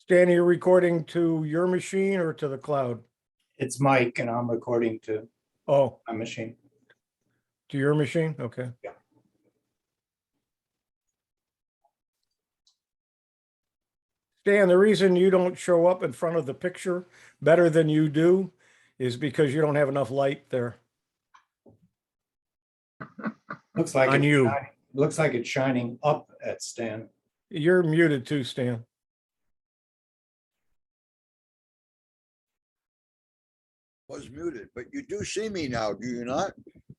Stan, you're recording to your machine or to the cloud? It's Mike and I'm recording to Oh, my machine. to your machine? Okay. Yeah. Stan, the reason you don't show up in front of the picture better than you do is because you don't have enough light there Looks like on you. Looks like it's shining up at Stan. You're muted too, Stan. Was muted, but you do see me now, do you not?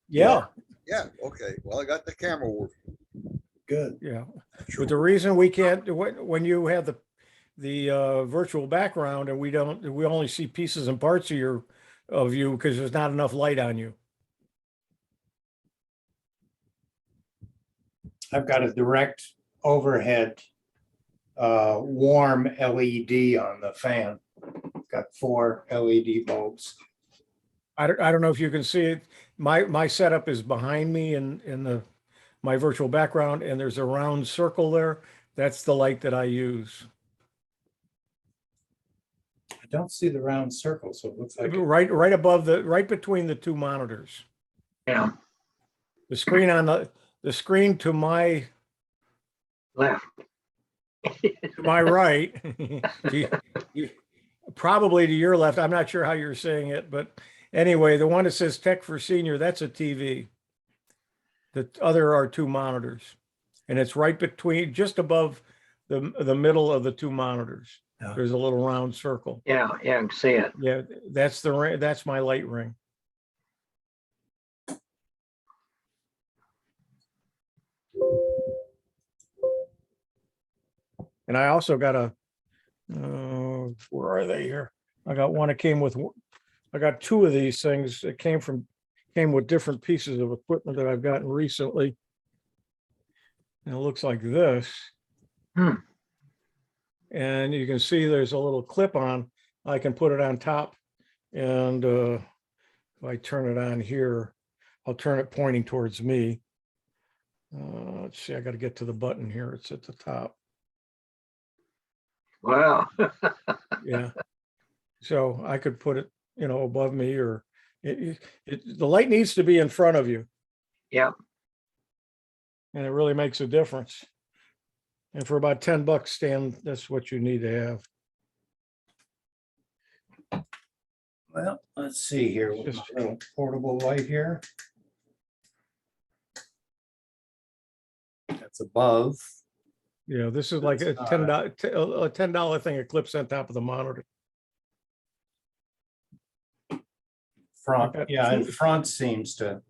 Yeah, Yeah, okay. Well, I got the camera working. Good. yeah. Sure. But the reason we can't, when you have the virtual background and we only see pieces and parts of you because there's not enough light on you. I've got a direct overhead warm LED on the fan. Got 4 LED bulbs. I don't know if you can see it. My setup is behind me in my virtual background, and there's a round circle there. That's the light that I use. I don't see the round circle, so it looks like Right above right between the two monitors. Yeah, The screen the screen to my left. right, probably to your left. I'm not sure how you're saying it, but anyway, the one that says Tech for Senior, that's a TV. The other are two monitors, and it's right between, just above the middle of the two monitors. Yeah. There's a little round circle. Yeah, I can see it. Yeah, that's the ring. That's my light ring. And I also got where are they here? I got one that came with, I got two of these things that came with different pieces of equipment that I've gotten recently. And it looks like this. Hmm. And you can see there's a little clip on. I can put it on top. And if I turn it on here, I'll turn it pointing towards me. Let's see, I got to get to the button here. It's at the top. Wow. Yeah. So I could put it, above me, or the light needs to be in front of you. Yeah. And it really makes a difference. And for about $10, Stan, that's what you need to have. well, let's see here with my little portable light here. That's above. Yeah, this is like a That's $10 thing that clips on top of the monitor. Front, I got yeah, and two. front seems to,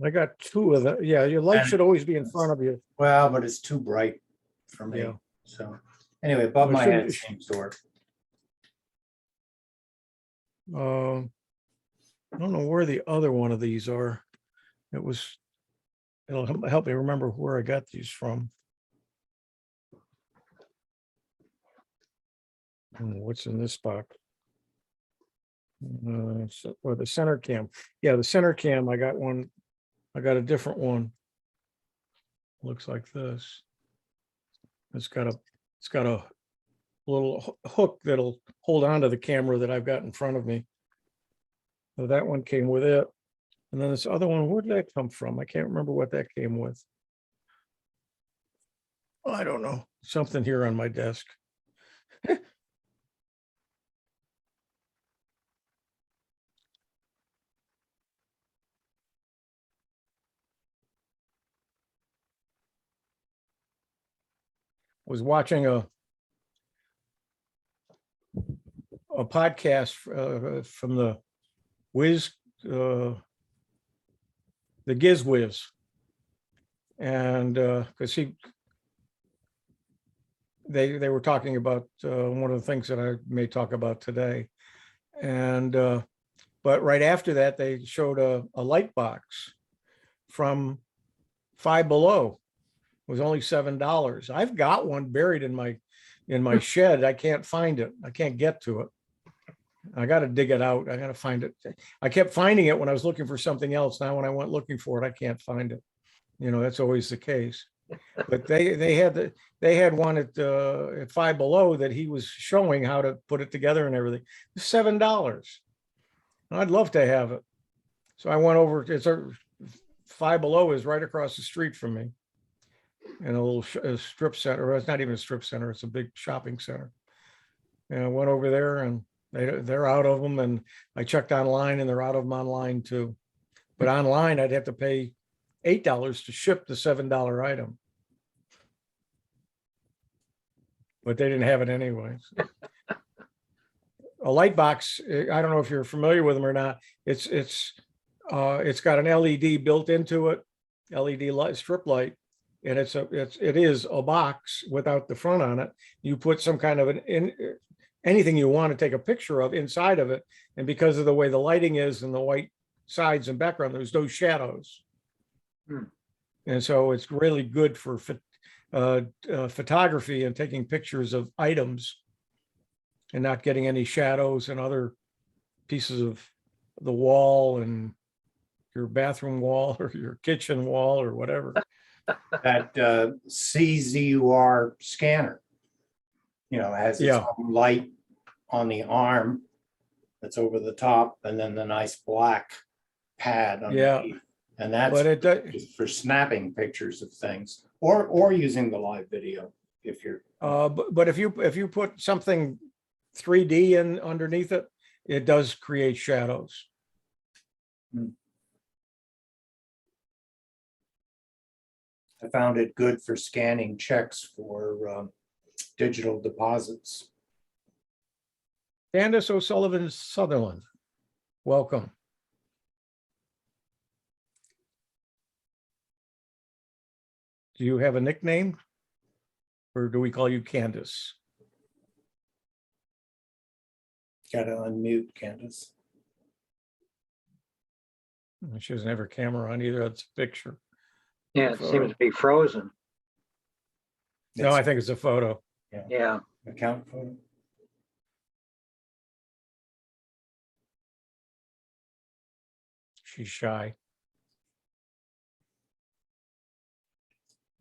I got two of them. Yeah, your light And- should always be in front of you. well, but it's too bright for me. Yeah. So anyway, above Well, my it head shouldn't- seems to work. I don't know where the other one of these are. It'll help me remember where I got these from. What's in this box? Or the center cam. Yeah, the center cam, I got one. I got a different one. Looks like this. It's got a little hook that'll hold on to the camera that I've got in front of me. So that one came with it. And then this other one, where did that come from? I can't remember what that came with. I don't know. Something here on my desk. Was watching a podcast from the Giz Wiz, and because they were talking about one of the things that I may talk about today, and but right after that they showed a light box from Five Below. It was only $7. I've got one buried in my shed. I can't find it. I can't get to it. I got to dig it out. I got to find it. I kept finding it when I was looking for something else. Now, when I went looking for it, I can't find it. That's always the case. But they had one at Five Below that he was showing how to put it together and everything. $7. I'd love to have it. So I went over, Five Below is right across the street from me in a little strip center. It's not even a strip center. It's a big shopping center. And I went over there and they're out of them. And I checked online and they're out of them online too. But online, I'd have to pay $8 to ship the $7 item. But they didn't have it anyways. A light box, I don't know if you're familiar with them or not. It's got an LED built into it, LED light, strip light, and it is a box without the front on it. You put some kind of anything you want to take a picture of inside of it, and because of the way the lighting is and the white sides and background, there's no shadows. And so it's really good for photography and taking pictures of items and not getting any shadows and other pieces of the wall and your bathroom wall or your kitchen wall or whatever. That CZUR scanner, has its own light on the arm that's over the top, and then the nice black pad underneath. And But it does, that's for snapping pictures of things or using the live video if you're. but if you put something 3D in underneath it, it does create shadows. I found it good for scanning checks for digital deposits. Candace O'Sullivan Sutherland, welcome. Do you have a nickname? Or do we call you Candace? Got to unmute, Candace. She doesn't have her camera on either. That's a picture. Yeah, it seems to be frozen. No, I think it's a photo. Yeah. Account photo. She's shy.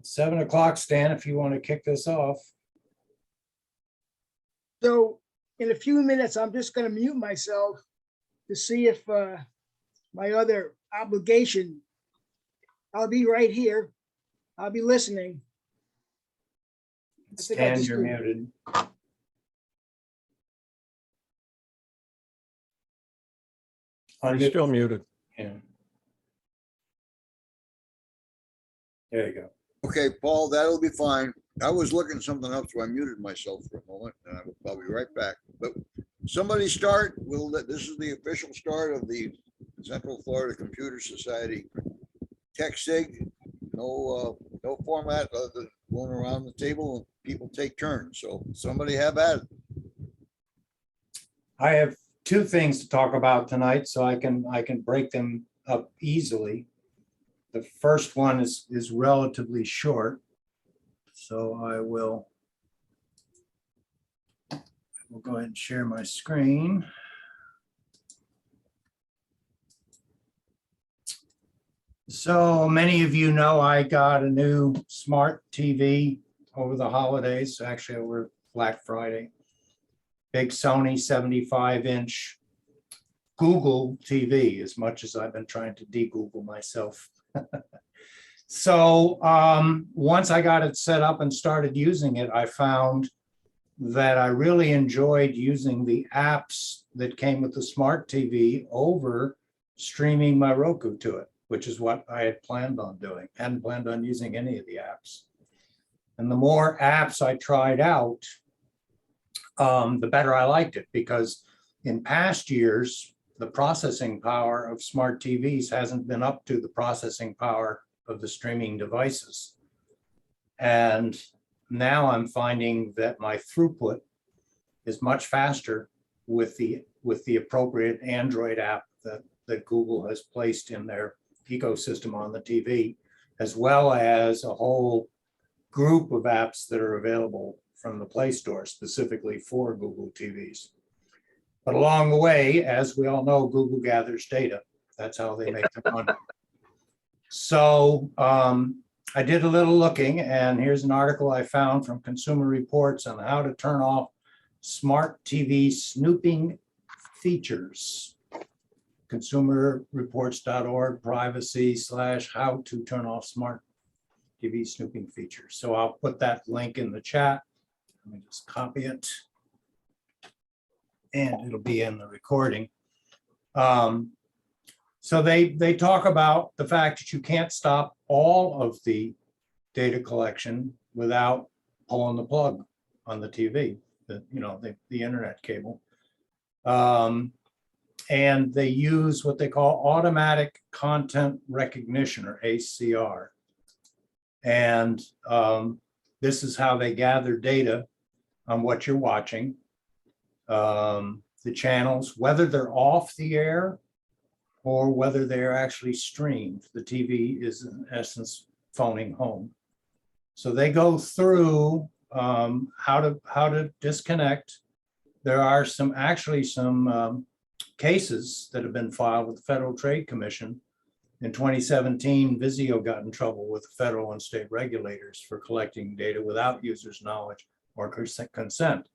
7 o'clock, Stan, if you want to kick this off. So in a few minutes, I'm just going to mute myself to see if my other obligation, I'll be right here. I'll be listening. I think I Stan, just you're did. muted. You're still muted. Yeah. There you go. Okay, Paul, that'll be fine. I was looking something up, so I muted myself for a moment, and I'll be right back. But somebody start. This is the official start of the Central Florida Computer Society Tech SIG. No format other than going around the table and people take turns. So somebody have at it. I have two things to talk about tonight, so I can break them up easily. The first one is relatively short, so I will go ahead and share my screen. So many of you know I got a new smart TV over the holidays, actually over Black Friday. Big Sony 75-inch Google TV, as much as I've been trying to de-Google myself. So once I got it set up and started using it, I found that I really enjoyed using the apps that came with the smart TV over streaming my Roku to it, which is what I had planned on doing. Hadn't planned on using any of the apps. And the more apps I tried out, the better I liked it, because in past years, the processing power of smart TVs hasn't been up to the processing power of the streaming devices. And now I'm finding that my throughput is much faster with the appropriate Android app that Google has placed in their ecosystem on the TV, as well as a whole group of apps that are available from the Play Store specifically for Google TVs. But along the way, as we all know, Google gathers data. That's how they make their money. So I did a little looking, and here's an article I found from Consumer Reports on how to turn off smart TV snooping features. Consumerreports.org, privacy/how to turn off smart TV snooping features. So I'll put that link in the chat. Let me just copy it. And it'll be in the recording. So they talk about the fact that you can't stop all of the data collection without pulling the plug on the TV, the internet cable. And they use what they call automatic content recognition, or ACR. And this is how they gather data on what you're watching, the channels, whether they're off the air or whether they're actually streamed. The TV is in essence phoning home. So they go through how to disconnect. There are some cases that have been filed with the Federal Trade Commission. In 2017, Vizio got in trouble with federal and state regulators for collecting data without users' knowledge or consent.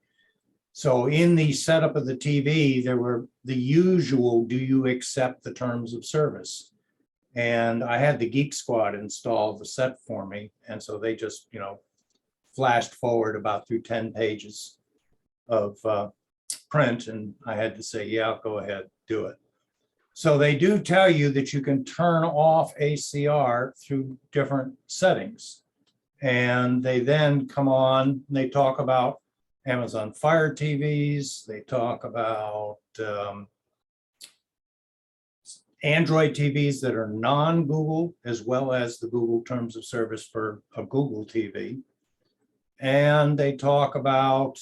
So in the setup of the TV, there were the usual, do you accept the terms of service? And I had the Geek Squad install the set for me. And so they just, flashed forward about through 10 pages of print. And I had to say, yeah, go ahead, do it. So they do tell you that you can turn off ACR through different settings. And they then come on and they talk about Amazon Fire TVs. They talk about Android TVs that are non-Google, as well as the Google terms of service for a Google TV. And they talk about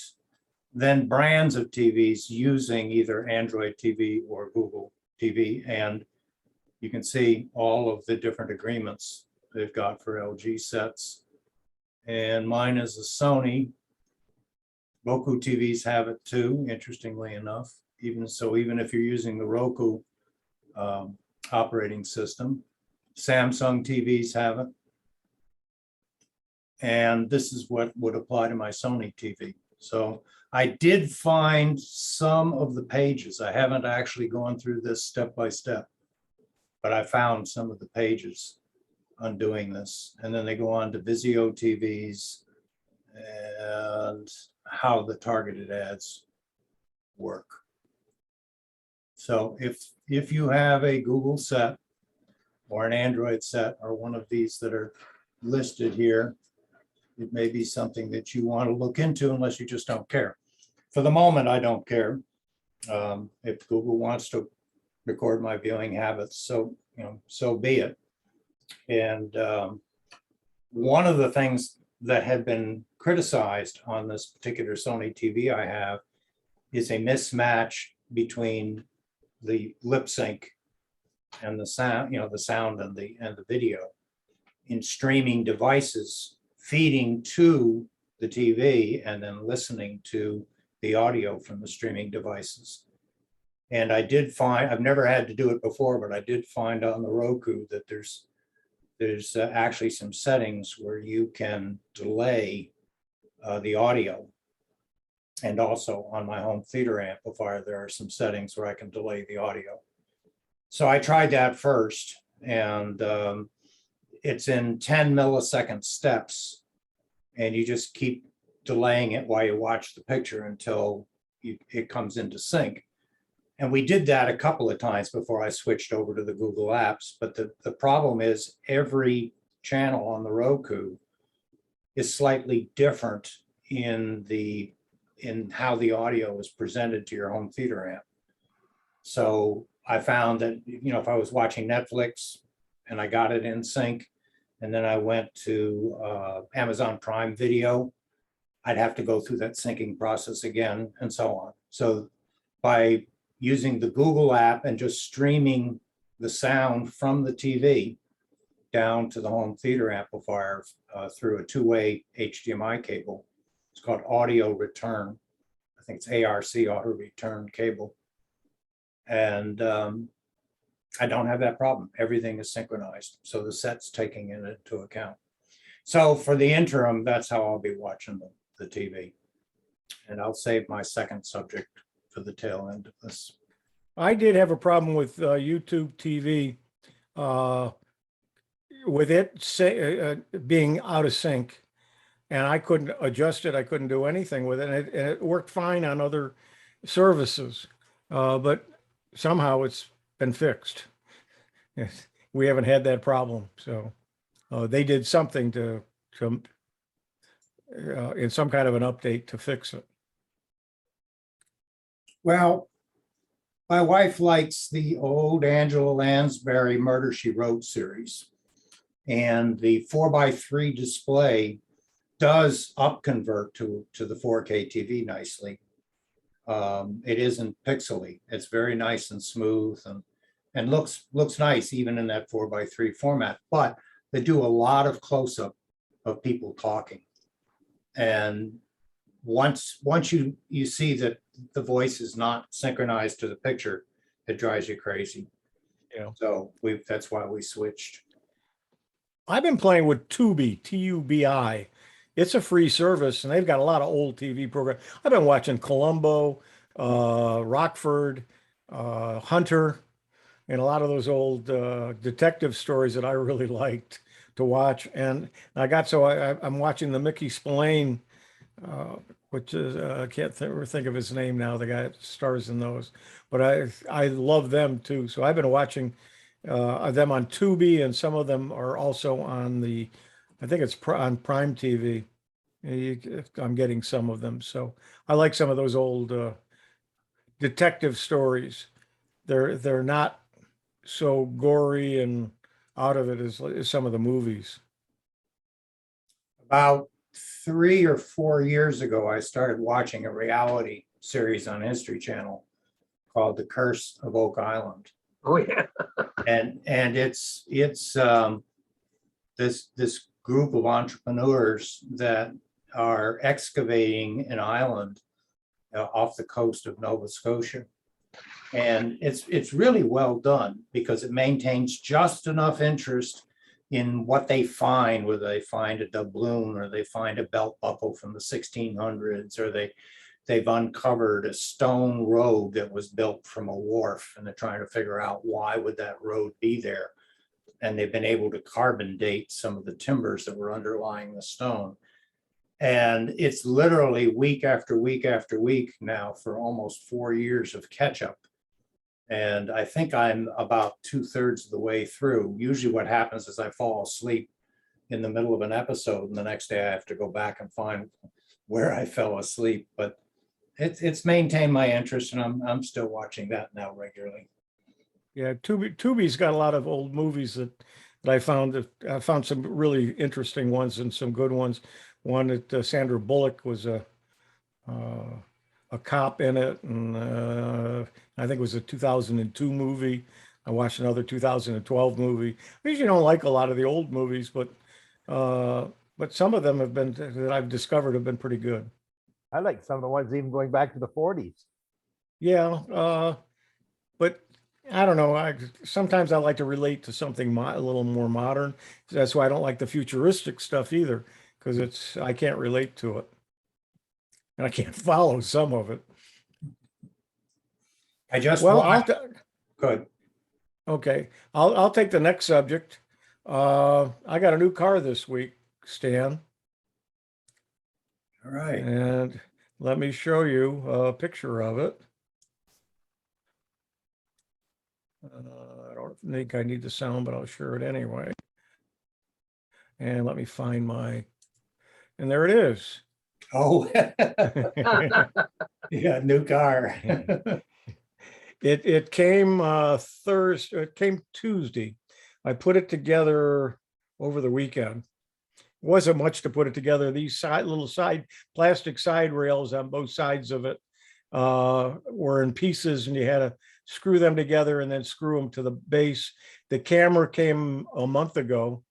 then brands of TVs using either Android TV or Google TV. And you can see all of the different agreements they've got for LG sets. And mine is a Sony. Roku TVs have it too, interestingly enough. Even if you're using the Roku operating system, Samsung TVs have it. And this is what would apply to my Sony TV. So I did find some of the pages. I haven't actually gone through this step by step, but I found some of the pages on doing this. And then they go on to Vizio TVs and how the targeted ads work. So if you have a Google set or an Android set or one of these that are listed here, it may be something that you want to look into, unless you just don't care. For the moment, I don't care. If Google wants to record my viewing habits, so be it. And one of the things that had been criticized on this particular Sony TV I have is a mismatch between the lip sync and the sound, the sound and the video in streaming devices, feeding to the TV and then listening to the audio from the streaming devices. And I did find, I've never had to do it before, but I did find on the Roku that there's actually some settings where you can delay the audio. And also on my home theater amplifier, there are some settings where I can delay the audio. So I tried that first, and it's in 10 millisecond steps, and you just keep delaying it while you watch the picture until it comes into sync. And we did that a couple of times before I switched over to the Google apps. But the problem is every channel on the Roku is slightly different in how the audio is presented to your home theater amp. So I found that, if I was watching Netflix and I got it in sync, and then I went to Amazon Prime Video, I'd have to go through that syncing process again, and so on. So by using the Google app and just streaming the sound from the TV down to the home theater amplifier through a two-way HDMI cable, it's called audio return. I think it's ARC, auto return cable. And I don't have that problem. Everything is synchronized. So the set's taking it into account. So for the interim, that's how I'll be watching the TV. And I'll save my second subject for the tail end of this. I did have a problem with YouTube TV, with it being out of sync, and I couldn't adjust it. I couldn't do anything with it, and it worked fine on other services, but somehow it's been fixed. Yes, we haven't had that problem, so they did something to in some kind of an update to fix it. Well, my wife likes the old Angela Lansbury Murder, She Wrote series. And the 4:3 display does upconvert to the 4K TV nicely. It isn't pixely. It's very nice and smooth and looks nice even in that 4:3 format. But they do a lot of close-up of people talking. And once you see that the voice is not synchronized to the picture, it drives you crazy. Yeah. So that's why we switched. I've been playing with Tubi, Tubi. It's a free service, and they've got a lot of old TV programs. I've been watching Columbo, Rockford, Hunter, and a lot of those old detective stories that I really liked to watch. And I'm watching the Mickey Spillane, which is I can't think of his name now. The guy that stars in those, but I love them too. So I've been watching them on Tubi, and some of them are also on I think it's on Prime TV. I'm getting some of them, so I like some of those old detective stories. They're not so gory and out of it as some of the movies. About 3 or 4 years ago, I started watching a reality series on History Channel called The Curse of Oak Island. Oh, yeah. And it's this group of entrepreneurs that are excavating an island off the coast of Nova Scotia. And it's really well done because it maintains just enough interest in what they find, whether they find a doubloon or they find a belt buckle from the 1600s, or they've uncovered a stone road that was built from a wharf, and they're trying to figure out why would that road be there. And they've been able to carbon date some of the timbers that were underlying the stone. And it's literally week after week after week now for almost 4 years of catch up. And I think I'm about 2/3 of the way through. Usually what happens is I fall asleep in the middle of an episode, and the next day I have to go back and find where I fell asleep. But it's maintained my interest, and I'm still watching that now regularly. Yeah, Tubi's got a lot of old movies that I found some really interesting ones and some good ones. One that Sandra Bullock was a cop in it, and I think it was a 2002 movie. I watched another 2012 movie. I usually don't like a lot of the old movies, but some of them that I've discovered have been pretty good. I like some of the ones even going back to the 40s. Yeah, but I don't know. Sometimes I like to relate to something a little more modern. That's why I don't like the futuristic stuff either, because I can't relate to it, and I can't follow some of it. I just Well, good. Okay, I'll take the next subject. I got a new car this week, Stan, All right. and let me show you a picture of it. I don't think I need the sound, but I'll share it anyway. And let me find and there it is. Oh, yeah, new car. It came Thursday. It came Tuesday. I put it together over the weekend. It wasn't much to put it together. These little plastic side rails on both sides of it were in pieces, and you had to screw them together and then screw them to the base. The camera came a month ago,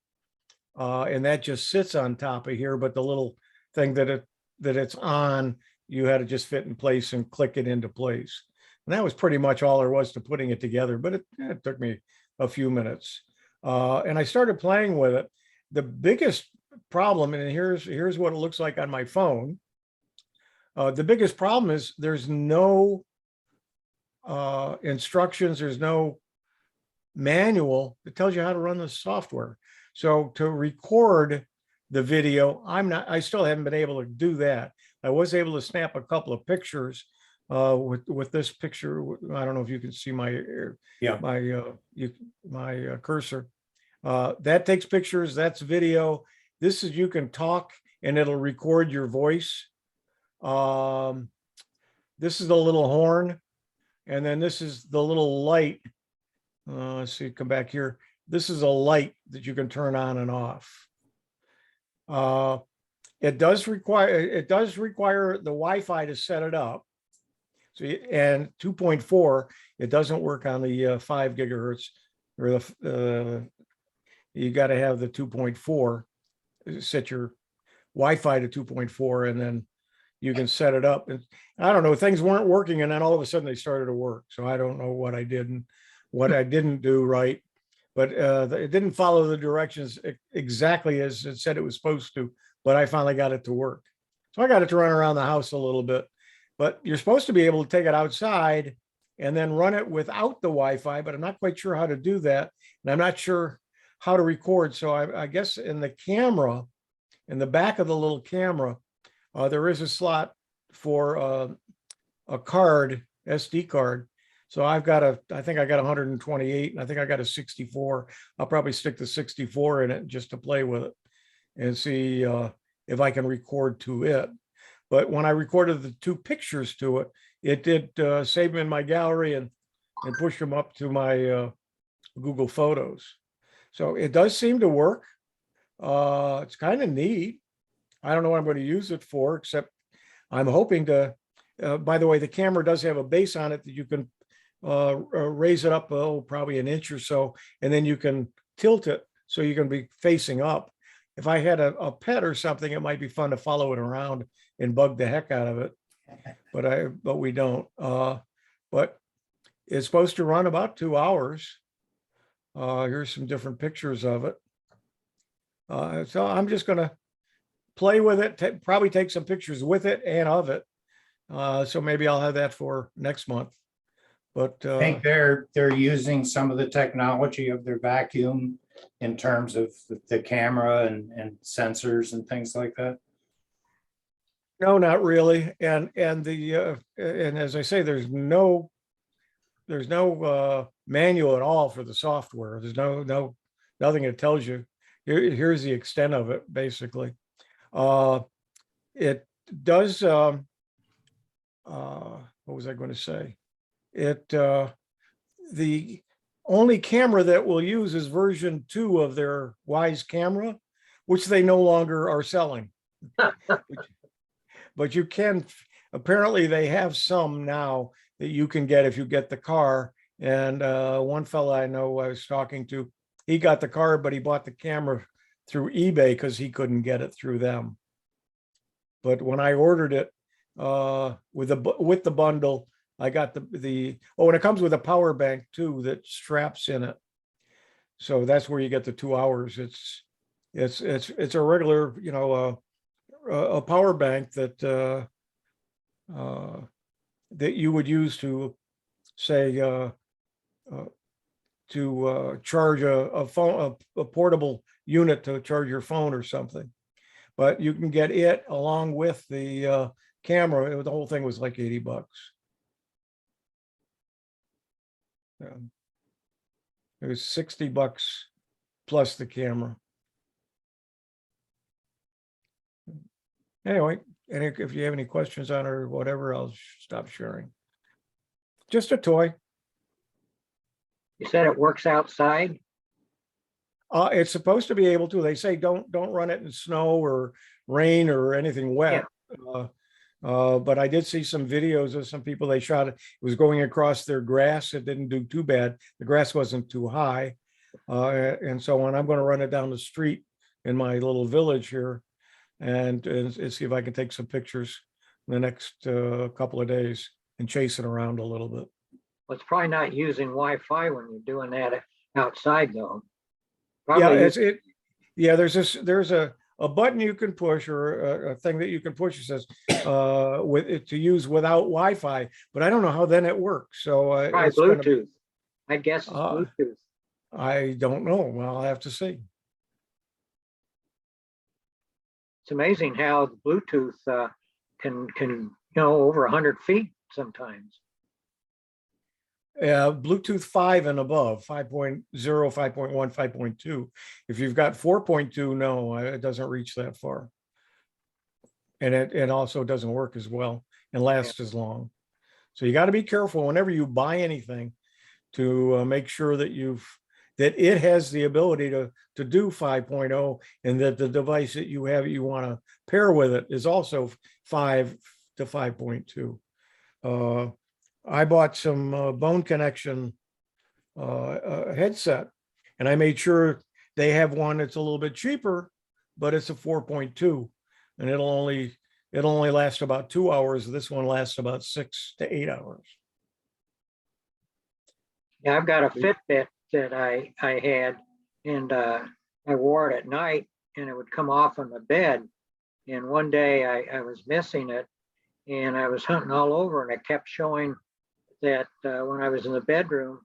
and that just sits on top of here. But the little thing that it's on, you had to just fit in place and click it into place. And that was pretty much all there was to putting it together. But it took me a few minutes, and I started playing with it. The biggest problem, and here's what it looks like on my phone. The biggest problem is there's no instructions, there's no manual that tells you how to run the software. So to record the video, I still haven't been able to do that. I was able to snap a couple of pictures with this picture. I don't know if you can see my cursor. That takes pictures, that's video. This is, you can talk and it'll record your voice. This is the little horn. And then this is the little light. Let's see, come back here. This is a light that you can turn on and off. It does require the Wi-Fi to set it up. So, and 2.4, it doesn't work on the 5 gigahertz, or you got to have the 2.4, set your Wi-Fi to 2.4, and then you can set it up. And I don't know, things weren't working, and then all of a sudden they started to work. So I don't know what I did and what I didn't do right, but it didn't follow the directions exactly as it said it was supposed to, but I finally got it to work. So I got it to run around the house a little bit, but you're supposed to be able to take it outside and then run it without the Wi-Fi, but I'm not quite sure how to do that. And I'm not sure how to record. So I guess in the camera, in the back of the little camera, there is a slot for a card, SD card. So I think I got 128, and I think I got a 64. I'll probably stick the 64 in it just to play with it and see if I can record to it. But when I recorded the 2 pictures to it, it did save them in my gallery and push them up to my Google Photos. So it does seem to work. It's kind of neat. I don't know what I'm going to use it for, except I'm hoping to, by the way, the camera does have a base on it that you can raise it up, probably an inch or so, and then you can tilt it so you can be facing up. If I had a pet or something, it might be fun to follow it around and bug the heck out of it, but we don't. But it's supposed to run about 2 hours. Here's some different pictures of it. So I'm just going to play with it, probably take some pictures with it and of it. So maybe I'll have that for next month. But I think they're using some of the technology of their vacuum in terms of the camera and sensors and things like that. no, not really. And as I say, there's no manual at all for the software. There's nothing that tells you. Here's the extent of it, basically. It does. What was I going to say? The only camera that we'll use is version 2 of their Wise camera, which they no longer are selling. But you can, apparently they have some now that you can get if you get the car. And one fella I know I was talking to, he got the car, but he bought the camera through eBay because he couldn't get it through them. But when I ordered it with the bundle, I got and it comes with a power bank too that straps in it. So that's where you get the 2 hours. It's a regular, a power bank that that you would use to say to charge a phone, a portable unit to charge your phone or something. But you can get it along with the camera. The whole thing was like $80. It was $60 plus the camera. Anyway, and if you have any questions on it or whatever, I'll stop sharing. Just a toy. You said it works outside? It's supposed to be able to. They say don't run it in snow or rain or anything wet. But I did see some videos of some people, they shot it. It was going across their grass. It didn't do too bad. The grass wasn't too high. And so when I'm going to run it down the street in my little village here and see if I can take some pictures in the next couple of days and chase it around a little bit. Well, it's probably not using Wi-Fi when you're doing that outside though. Yeah, Probably there's a a button you can push or a thing that you can push. It says with it to use without Wi-Fi, but I don't know how then it works. So Try it's gonna be, Bluetooth. I guess it's Uh, Bluetooth. I don't know. Well, I'll have to see. It's amazing how the Bluetooth can over 100 feet sometimes. Bluetooth 5 and above, 5.0, 5.1, 5.2. If you've got 4.2, no, it doesn't reach that far. And it also doesn't work as well and last as long. So you got to be careful whenever you buy anything to make sure that it has the ability to do 5.0 and that the device that you want to pair with it is also 5 to 5.2. I bought some Bone Connection headset, and I made sure they have one that's a little bit cheaper, but it's a 4.2, and it'll only last about 2 hours. This one lasts about 6 to 8 hours. Yeah, I've got a Fitbit that I had, and I wore it at night, and it would come off on the bed. And one day I was missing it, and I was hunting all over, and it kept showing that when I was in the bedroom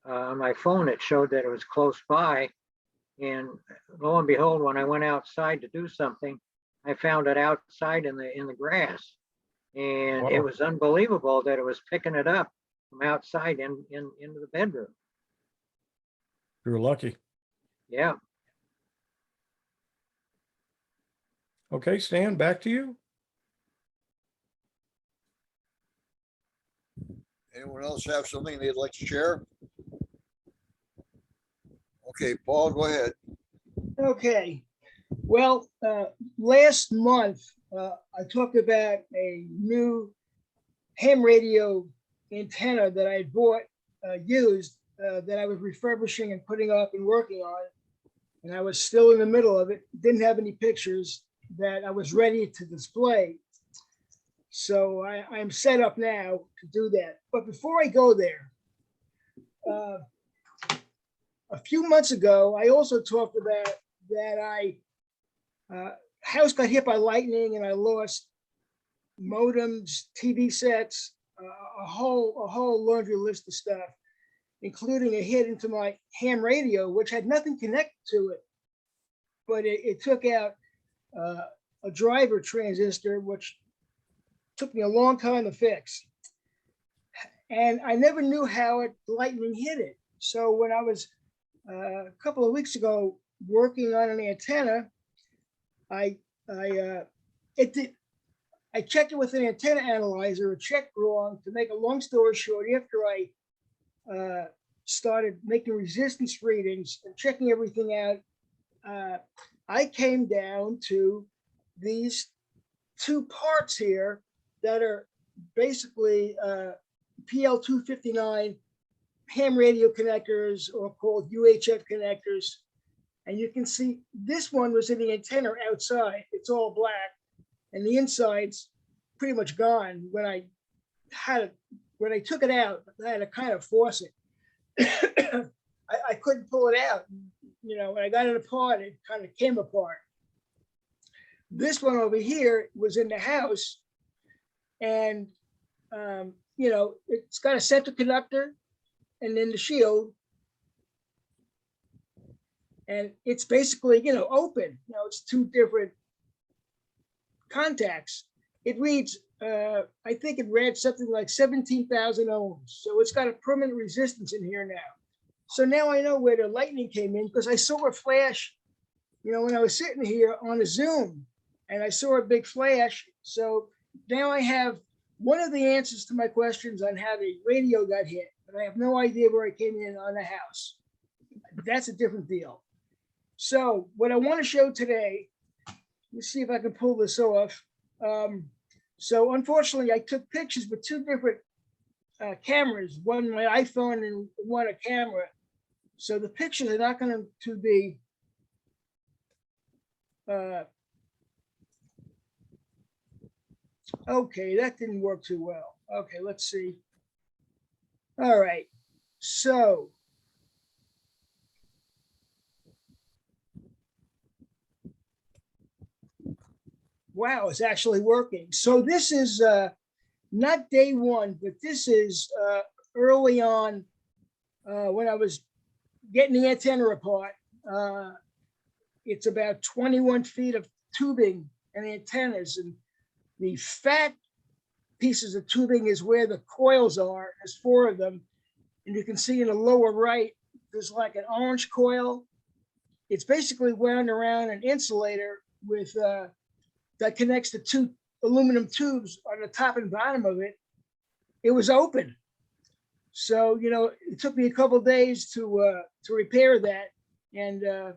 on my phone, it showed that it was close by. And lo and behold, when I went outside to do something, I found it outside in the grass, and it Wow. was unbelievable that it was picking it up from outside into the bedroom. You're lucky. Yeah. Okay, Stan, back to you. Anyone else have something they'd like to share? Okay, Paul, go ahead. Okay. Well, last month, I talked about a new ham radio antenna that I bought used that I was refurbishing and putting up and working on. And I was still in the middle of it, didn't have any pictures that I was ready to display. So I'm set up now to do that. But before I go there, a few months ago, I also talked about that house got hit by lightning and I lost modems, TV sets, a whole laundry list of stuff, including a hit into my ham radio, which had nothing connected to it, but it took out a driver transistor, which took me a long time to fix. And I never knew how lightning hit it. So when I was a couple of weeks ago working on an antenna, I checked it with an antenna analyzer. It checked wrong. To make a long story short, after I started making resistance readings and checking everything out, I came down to these two parts here that are basically PL259 ham radio connectors, or called UHF connectors. And you can see this one was in the antenna outside. It's all black, and the inside's pretty much gone. When I took it out, I had to kind of force it. I couldn't pull it out. You know, when I got it apart, it kind of came apart. This one over here was in the house, and you know, it's got a center conductor and then the shield, and it's basically, you know, open. You know, it's two different contacts. It reads, I think it read something like 17,000 ohms. So it's got a permanent resistance in here now. So now I know where the lightning came in, because I saw a flash, you know, when I was sitting here on a Zoom, and I saw a big flash. So now I have one of the answers to my questions on how the radio got hit, but I have no idea where it came in on the house. That's a different deal. So what I want to show today, let's see if I can pull this off. So unfortunately, I took pictures with two different cameras, one my iPhone and one a camera. So the pictures are not going to be okay, that didn't work too well. Okay, let's see. All right, so wow, it's actually working. So this is not day one, but this is early on when I was getting the antenna apart. It's about 21 feet of tubing and antennas, and the fat pieces of tubing is where the coils are. There's 4 of them. And you can see in the lower right, there's like an orange coil. It's basically wound around an insulator with that connects the 2 aluminum tubes on the top and bottom of it. It was open. So, you know, it took me a couple of days to repair that. And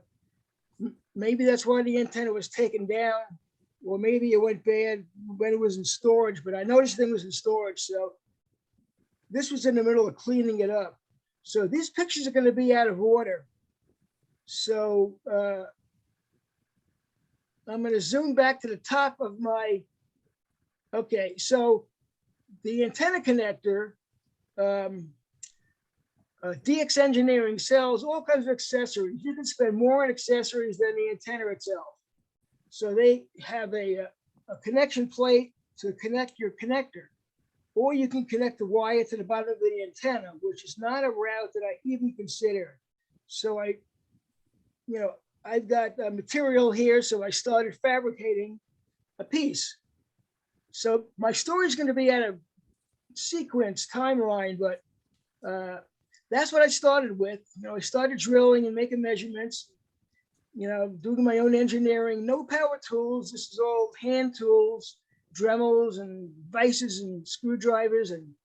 maybe that's why the antenna was taken down, or maybe it went bad when it was in storage, but I noticed it was in storage. So this was in the middle of cleaning it up. So these pictures are going to be out of order. So I'm going to zoom back to the top of my, okay, so the antenna connector, DX Engineering sells all kinds of accessories. You can spend more on accessories than the antenna itself. So they have a connection plate to connect your connector, or you can connect the wire to the bottom of the antenna, which is not a route that I even consider. So I've got material here, so I started fabricating a piece. So my story is going to be out of sequence timeline, but that's what I started with. You know, I started drilling and making measurements, you know, doing my own engineering, no power tools. This is all hand tools, Dremels and vices and screwdrivers. And,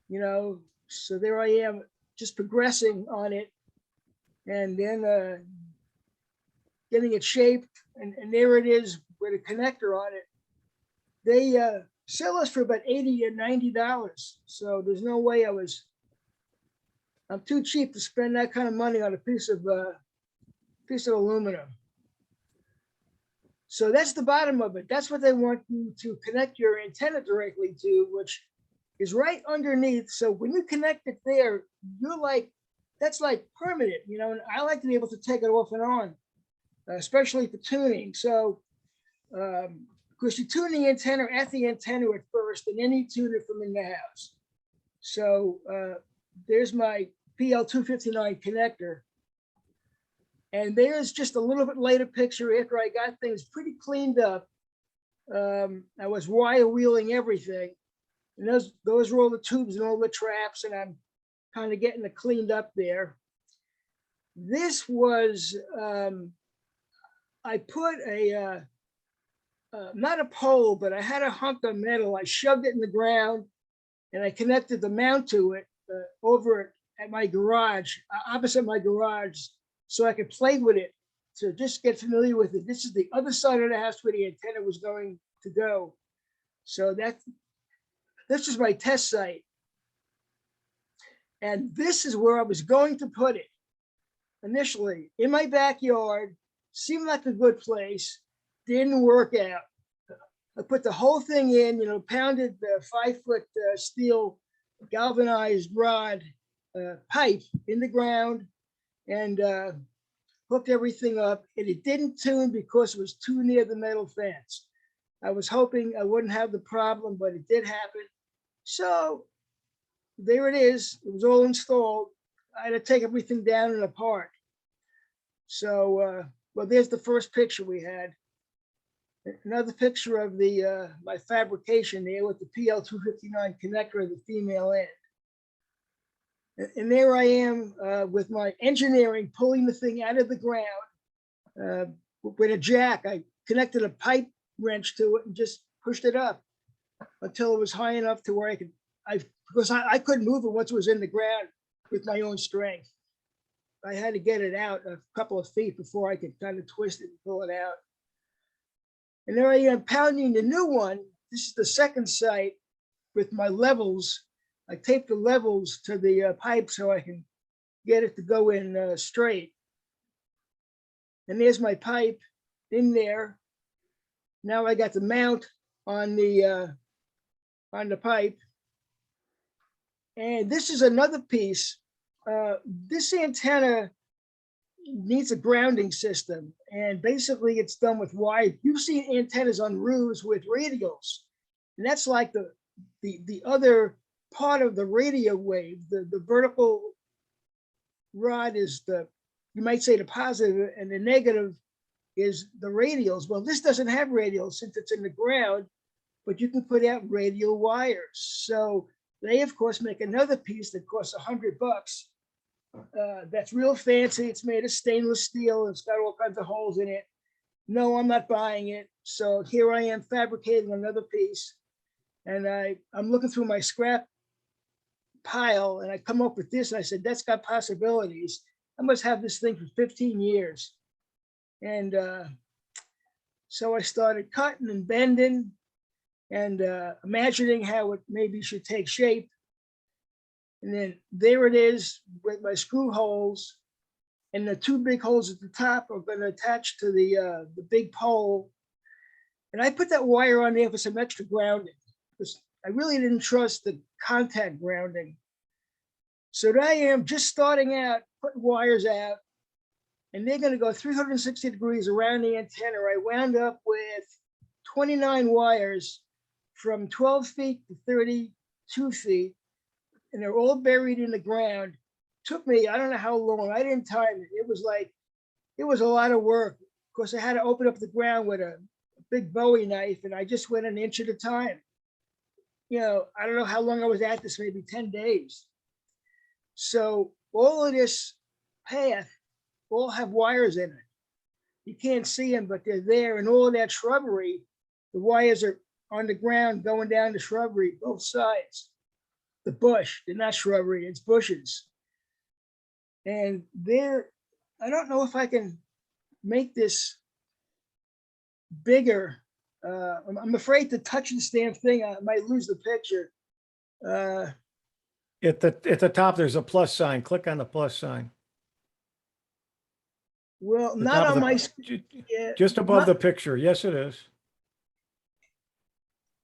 you know, so there I am just progressing on it, and then getting it shaped. And there it is with a connector on it. They sell us for about $80 and $90. So there's no way I'm too cheap to spend that kind of money on a piece of aluminum. So that's the bottom of it. That's what they want you to connect your antenna directly to, which is right underneath. So when you connect it there, you're like, that's like permanent, you know, and I like to be able to take it off and on, especially for tuning. So, because you tune the antenna at the antenna at first, and then you tune it from in the house. So there's my PL259 connector. And there's just a little bit later picture after I got things pretty cleaned up. I was wire wheeling everything. And those were all the tubes and all the traps, and I'm kind of getting it cleaned up there. This was, I put not a pole, but I had a hunk of metal. I shoved it in the ground, and I connected the mount to it over at my garage, opposite my garage, so I could play with it to just get familiar with it. This is the other side of the house where the antenna was going to go. So this is my test site. And this is where I was going to put it initially, in my backyard. Seemed like a good place, didn't work out. I put the whole thing in, you know, pounded the 5-foot steel galvanized rod pipe in the ground, and hooked everything up, and it didn't tune because it was too near the metal fence. I was hoping I wouldn't have the problem, but it did happen. So there it is. It was all installed. I had to take everything down and apart. So, well, there's the first picture we had. Another picture of the my fabrication there with the PL259 connector at the female end. And there I am with my engineering, pulling the thing out of the ground with a jack. I connected a pipe wrench to it and just pushed it up until it was high enough to where because I couldn't move it once it was in the ground with my own strength. I had to get it out a couple of feet before I could kind of twist it and pull it out. And there I am pounding the new one. This is the second site with my levels. I taped the levels to the pipe so I can get it to go in straight. And there's my pipe in there. Now I got the mount on the pipe. And this is another piece. This antenna needs a grounding system. And basically it's done with wire. You've seen antennas on roofs with radials. And that's like the other part of the radio wave. The vertical rod is you might say the positive, and the negative is the radials. Well, this doesn't have radials since it's in the ground, but you can put out radial wires. So they, of course, make another piece that costs $100. That's real fancy. It's made of stainless steel. It's got all kinds of holes in it. No, I'm not buying it. So here I am fabricating another piece. And I'm looking through my scrap pile, and I come up with this. And I said, that's got possibilities. I must have this thing for 15 years. And so I started cutting and bending and imagining how it maybe should take shape. And then there it is with my screw holes, and the two big holes at the top are going to attach to the big pole. And I put that wire on there for some extra grounding, because I really didn't trust the contact grounding. So there I am just starting out, putting wires out, and they're going to go 360 degrees around the antenna. I wound up with 29 wires from 12 feet to 32 feet, and they're all buried in the ground. Took me, I don't know how long. I didn't time it. It was a lot of work. Of course, I had to open up the ground with a big Bowie knife, and I just went an inch at a time. You know, I don't know how long I was at this, maybe 10 days. So all of this path all have wires in it. You can't see them, but they're there. And all of that shrubbery, the wires are on the ground going down the shrubbery, both sides. The bush, they're not shrubbery, it's bushes. And there, I don't know if I can make this bigger. I'm afraid to touch this damn thing. I might lose the picture. At the top, there's a plus sign. Click on the plus sign. Well, The not top of on the- my, yeah, Just above not- the picture. Yes, it is.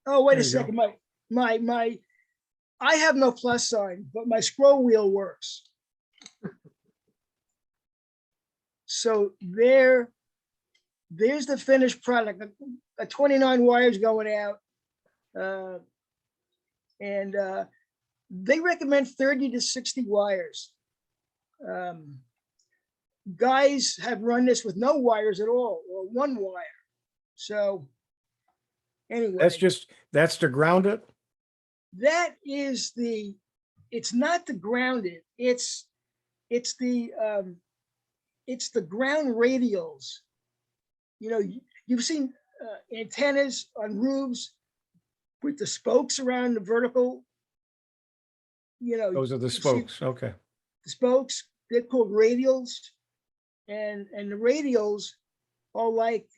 Oh, wait a There you go. second. I have no plus sign, but my scroll wheel works. So there's the finished product. 29 wires going out. And they recommend 30 to 60 wires. Guys have run this with no wires at all, or one wire. So anyway. That's to ground it. That is it's not the grounded, it's the ground radials. You know, you've seen antennas on roofs with the spokes around the vertical. You know, Those are the you see spokes. Okay. the spokes, they're called radials. And the radials are like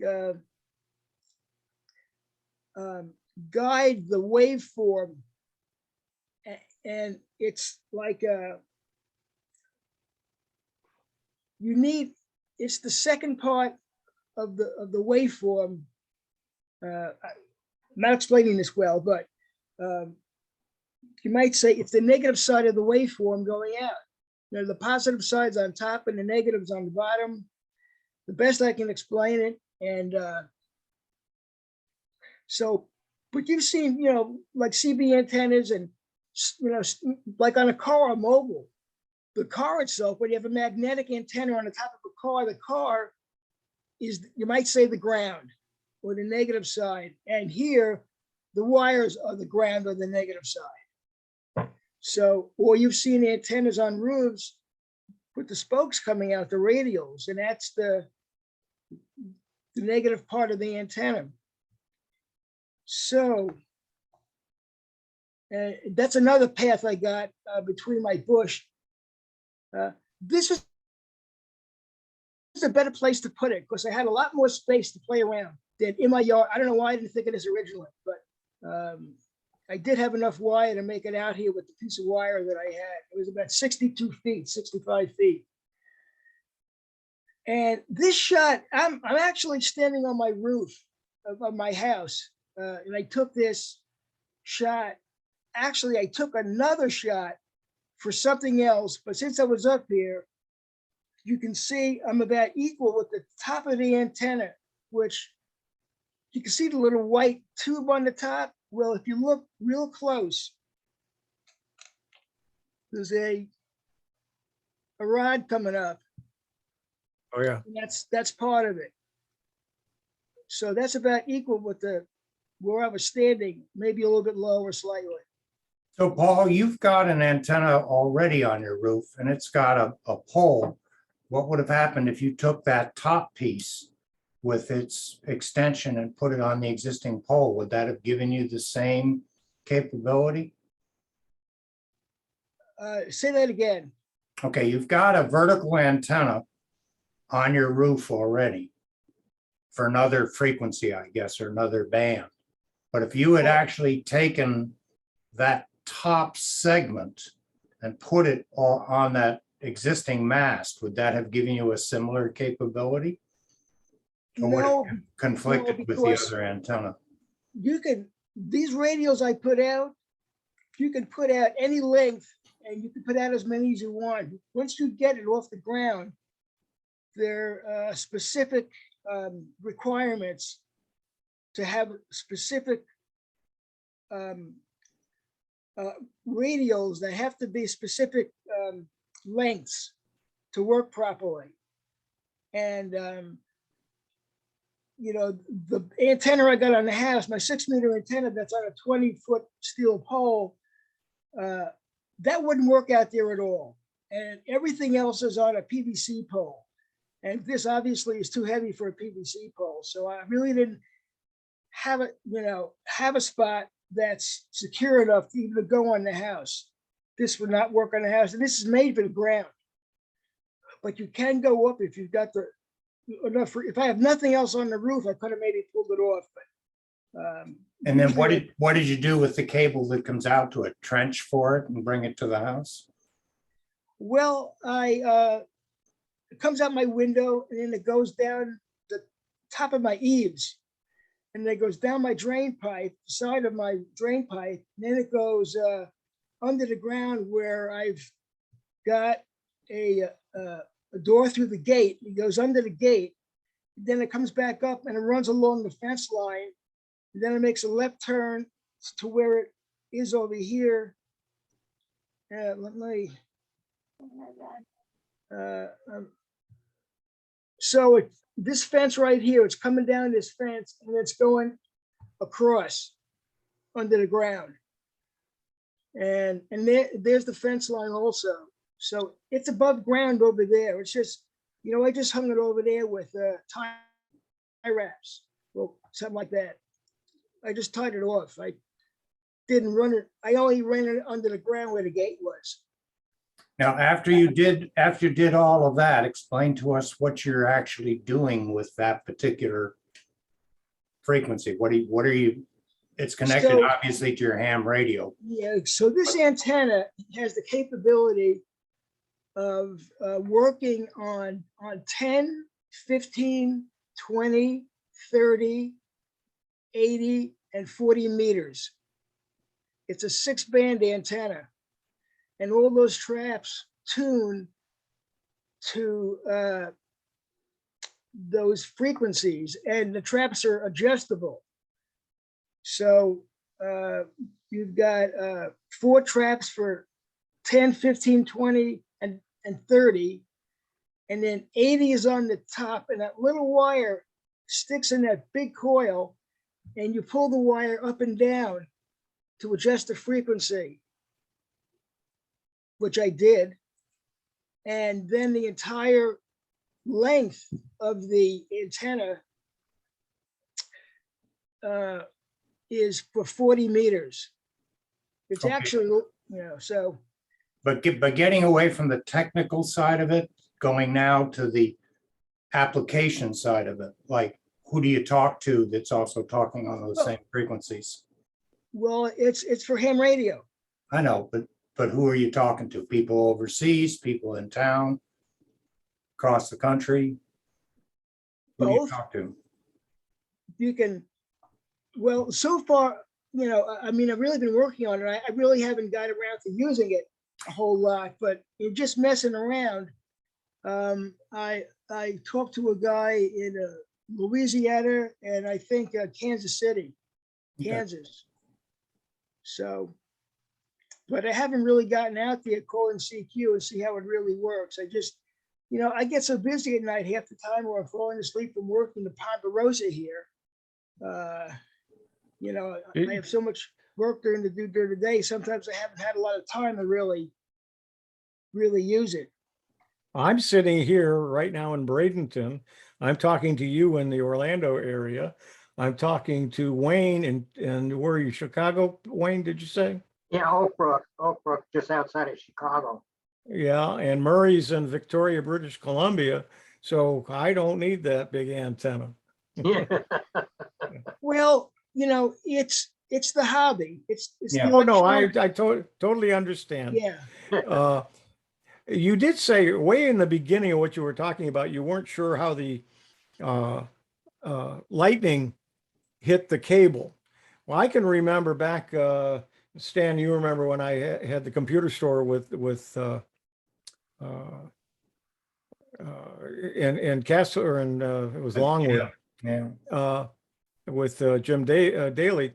guide the waveform. And it's like it's the second part of the waveform. I'm not explaining this well, but you might say it's the negative side of the waveform going out. You know, the positive side's on top and the negative's on the bottom. The best I can explain it. And so, but you've seen, you know, like CB antennas and, you know, like on a car or mobile, the car itself, when you have a magnetic antenna on the top of the car is, you might say, the ground or the negative side. And here, the wires are the ground or the negative side. So, or you've seen antennas on roofs with the spokes coming out, the radials, and that's the negative part of the antenna. So, that's another path I got between my bush. This is a better place to put it because I had a lot more space to play around than in my yard. I don't know why I didn't think of this originally, but I did have enough wire to make it out here with the piece of wire that I had. It was about 62 feet, 65 feet. And this shot, I'm actually standing on my roof of my house. And I took this shot. Actually, I took another shot for something else, but since I was up here, you can see I'm about equal with the top of the antenna, which you can see the little white tube on the top. Well, if you look real close, there's a rod coming up, Oh, yeah. and that's part of it. So that's about equal with the where I was standing, maybe a little bit lower slightly. So Paul, you've got an antenna already on your roof and it's got a pole. What would have happened if you took that top piece with its extension and put it on the existing pole? Would that have given you the same capability? Say that again. Okay, you've got a vertical antenna on your roof already for another frequency, I guess, or another band. But if you had actually taken that top segment and put it on that existing mast, would that have given you a similar capability? Or would No, it have conflicted with the because other antenna? you can, these radios I put out, you can put out any length and you can put out as many as you want. Once you get it off the ground, there are specific requirements to have specific radios that have to be specific lengths to work properly. And you know, the antenna I got on the house, my 6-meter antenna that's on a 20-foot steel pole, that wouldn't work out there at all. And everything else is on a PVC pole. And this obviously is too heavy for a PVC pole. So I really didn't have it, you know, have a spot that's secure enough to even go on the house. This would not work on the house. And this is made for the ground. But you can go up if you've got the enough. If I have nothing else on the roof, I could have maybe pulled it off. But And then what did you do with the cable that comes out to it? Trench for it and bring it to the house? well, it comes out my window and then it goes down the top of my eaves. And then it goes down my drain pipe, side of my drain pipe. And then it goes under the ground where I've got a door through the gate. It goes under the gate. Then it comes back up and it runs along the fence line. And then it makes a left turn to where it is over here. Let me. So this fence right here, it's coming down this fence and it's going across under the ground. And there's the fence line also. So it's above ground over there. It's just, you know, I just hung it over there with tie wraps, well, something like that. I just tied it off. I didn't run it. I only ran it under the ground where the gate was. Now, after you did all of that, explain to us what you're actually doing with that particular frequency. What are you, it's connected So- obviously to your ham radio. Yeah, so this antenna has the capability of working on 10, 15, 20, 30, 80, and 40 meters. It's a 6-band antenna. And all those traps tune to those frequencies, and the traps are adjustable. So you've got 4 traps for 10, 15, 20, and 30. And then 80 is on the top, and that little wire sticks in that big coil, and you pull the wire up and down to adjust the frequency, which I did. And then the entire length of the antenna is for 40 meters. It's Okay. actually, you know, so. But getting away from the technical side of it, going now to the application side of it, like who do you talk to that's also talking on those same frequencies? Well, it's for ham radio. I know, but who are you talking to? People overseas, people in town, across the country? Who do you Both. talk to? You can, well, so far, you know, I mean, I've really been working on it. I really haven't got around to using it a whole lot, but you're just messing around. I talked to a guy in Louisiana and I think Kansas City, Okay. Kansas. So, but I haven't really gotten out there calling CQ and see how it really works. I just, I get so busy at night half the time where I'm falling asleep from work in the Ponderosa here. I have so much work during the day. Sometimes I haven't had a lot of time to really use it. I'm sitting here right now in Bradenton. I'm talking to you in the Orlando area. I'm talking to Wayne and where are you, Chicago, Wayne, did you say? Yeah, Oak Brook, just outside of Chicago. Yeah, and Murray's in Victoria, British Columbia. So I don't need that big antenna. Yeah. Well, it's the hobby. It's Yeah. the Oh, no, I electronic- totally understand. Yeah. You did say way in the beginning of what you were talking about, you weren't sure how the lightning hit the cable. Well, I can remember back, Stan, you remember when I had the computer store with in Castle or in it was Longwood Yeah. with Jim Daly.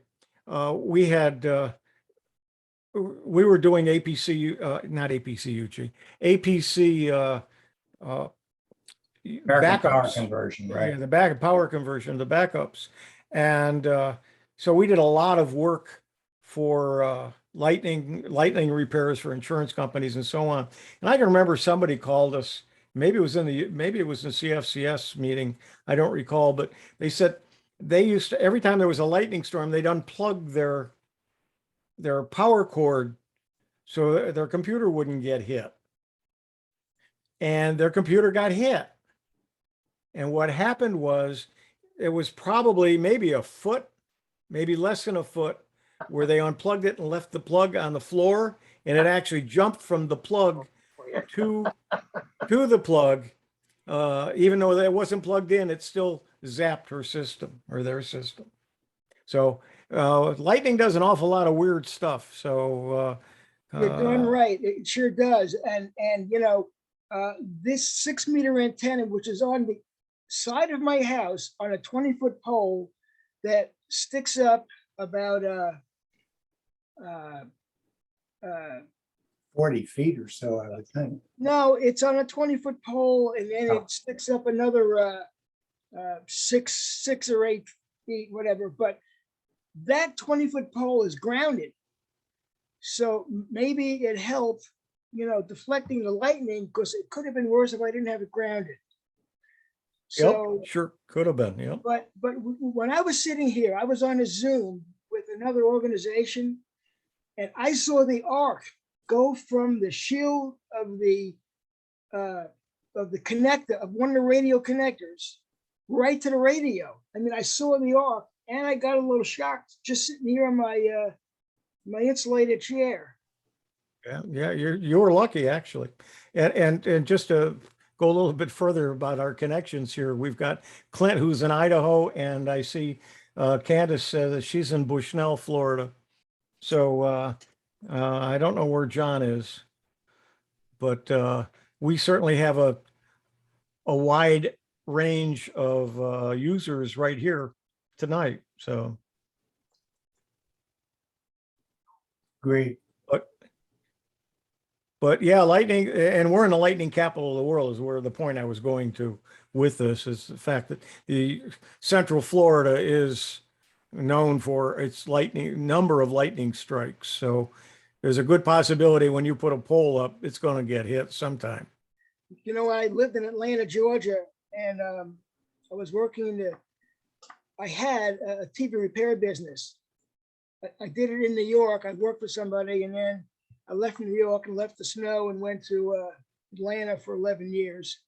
We were doing APC, not APCUG, APC American Power backups. Conversion, Yeah, right? the back power conversion, the backups. And so we did a lot of work for lightning repairs for insurance companies and so on. And I can remember somebody called us, maybe it was in CFCS meeting, I don't recall, but they said they used to, every time there was a lightning storm, they'd unplug their power cord so their computer wouldn't get hit. And their computer got hit. And what happened was it was probably maybe a foot, maybe less than a foot, where they unplugged it and left the plug on the floor, and it actually jumped from the plug to the plug. Even though that wasn't plugged in, it still zapped her system or their system. So lightning does an awful lot of weird stuff. So You're doing right. It sure does. And this 6-meter antenna, which is on the side of my house on a 20-foot pole that sticks up about 40 feet or so, I would think. no, it's on a 20-foot pole and then Oh. it sticks up another 6 or 8 feet, whatever. But that 20-foot pole is grounded. So maybe it helped, deflecting the lightning, because it could have been worse if I didn't have it grounded. So, yep, sure, could have been. Yep. but when I was sitting here, I was on a Zoom with another organization, and I saw the arc go from the shield of the connector, of one of the radio connectors, right to the radio. I mean, I saw the arc, and I got a little shocked just sitting here on my my insulated chair. Yeah, you were lucky actually. And just to go a little bit further about our connections here, we've got Clint who's in Idaho, and I see Candace says that she's in Bushnell, Florida. So I don't know where John is, but we certainly have a wide range of users right here tonight. So Great. But yeah, lightning, and we're in the lightning capital of the world is where the point I was going to with this is the fact that the Central Florida is known for its number of lightning strikes. So there's a good possibility when you put a pole up, it's going to get hit sometime. I lived in Atlanta, Georgia, and I was working I had a TV repair business. I did it in New York. I worked for somebody, and then I left New York and left the snow and went to Atlanta for 11 years.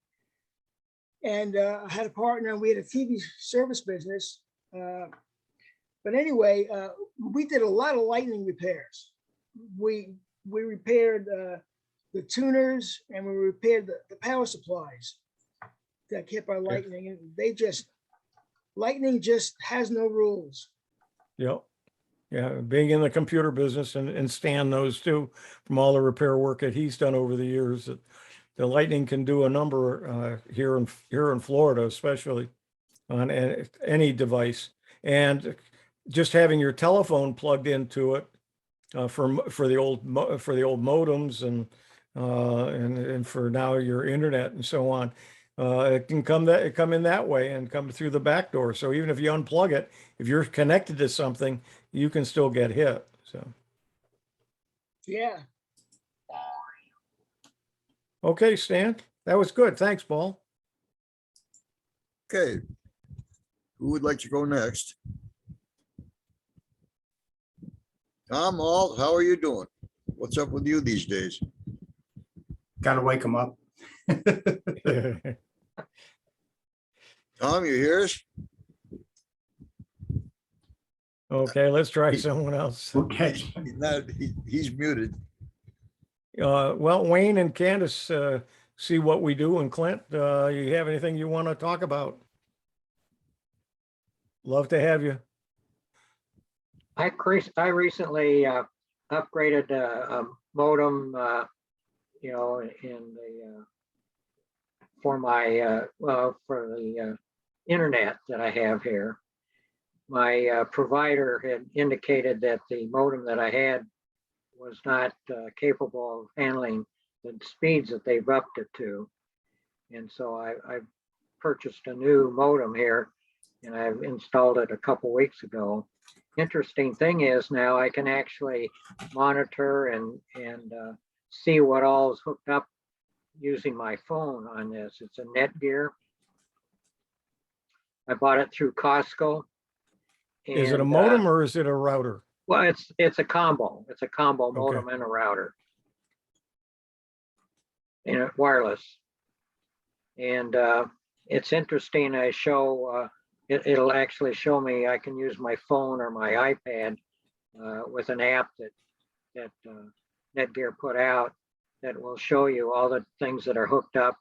And I had a partner, and we had a TV service business. But anyway, we did a lot of lightning repairs. We repaired the tuners, and we repaired the power supplies that kept our lightning. And lightning just has no rules. Yep. Yeah, being in the computer business and Stan knows too from all the repair work that he's done over the years, that the lightning can do a number here in Florida, especially on any device. And just having your telephone plugged into it for the old modems and for now your internet and so on. It can come in that way and come through the back door. So even if you unplug it, if you're connected to something, you can still get hit. So, Yeah. okay, Stan, that was good. Thanks, Paul. Okay. Who would like to go next? Tom Alt, how are you doing? What's up with you these days? Gotta wake them up. Tom, you hear us? Okay, let's try someone else. Okay. He's not, he's muted. Well, Wayne and Candace see what we do, and Clint, you have anything you want to talk about? Love to have you. I recently upgraded a modem, you know, in the for my for the internet that I have here. My provider had indicated that the modem that I had was not capable of handling the speeds that they've upped it to, and so I purchased a new modem here, and I've installed it a couple weeks ago. Interesting thing is now I can actually monitor and see what all is hooked up using my phone on this. It's a Netgear. I bought it through Costco. Is it a And, modem or is it a router? well, it's a combo. It's a combo Okay. modem and a router. And wireless. And it's interesting. I show it'll actually show me I can use my phone or my iPad with an app that Netgear put out that will show you all the things that are hooked up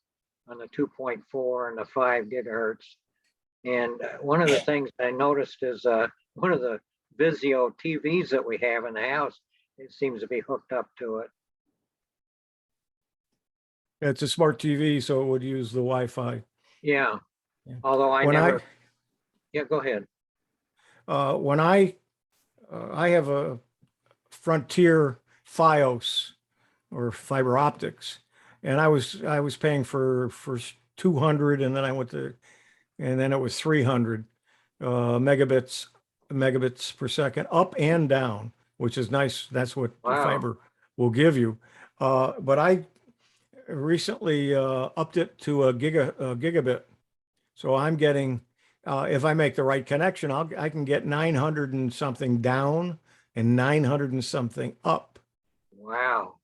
on the 2.4 and the 5 gigahertz. And one of the things I noticed is one of the Vizio TVs that we have in the house, it seems to be hooked up to it. It's a smart TV, so it would use the Wi-Fi. Yeah. Yeah. Although I When never. Yeah, go ahead. When I have a Frontier FiOS or fiber optics, and I was paying for 200, and then I went to, and then it was 300 megabits per second up and down, which is nice. That's what the Wow. fiber will give you. But I recently upped it to a gigabit, so I'm getting. If I make the right connection, I can get 900 and something down and 900 and something up. Wow.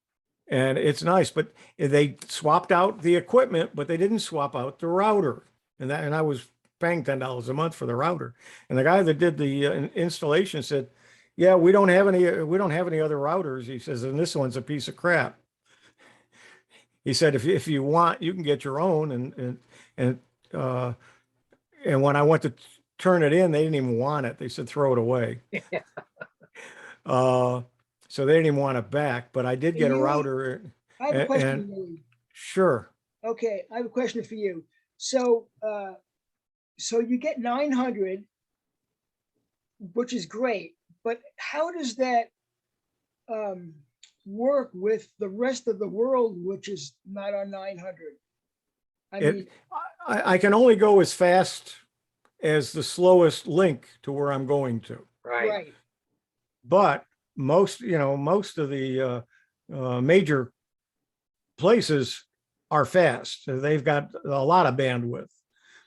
And it's nice, but they swapped out the equipment, but they didn't swap out the router. And I was paying $10 a month for the router. And the guy that did the installation said, "Yeah, we don't have any other routers." He says, "And this one's a piece of crap." He said, "If you want, you can get your own." And when I went to turn it in, they didn't even want it. They said, "Throw it away." So they didn't even want it back, but I did get a router. I have a question And for you. sure. Okay, I have a question for you. So, so you get 900, which is great, but how does that work with the rest of the world, which is not on 900? I mean, I can only go as fast as the slowest link to where I'm going to. Right. right, But most of the major places are fast. They've got a lot of bandwidth.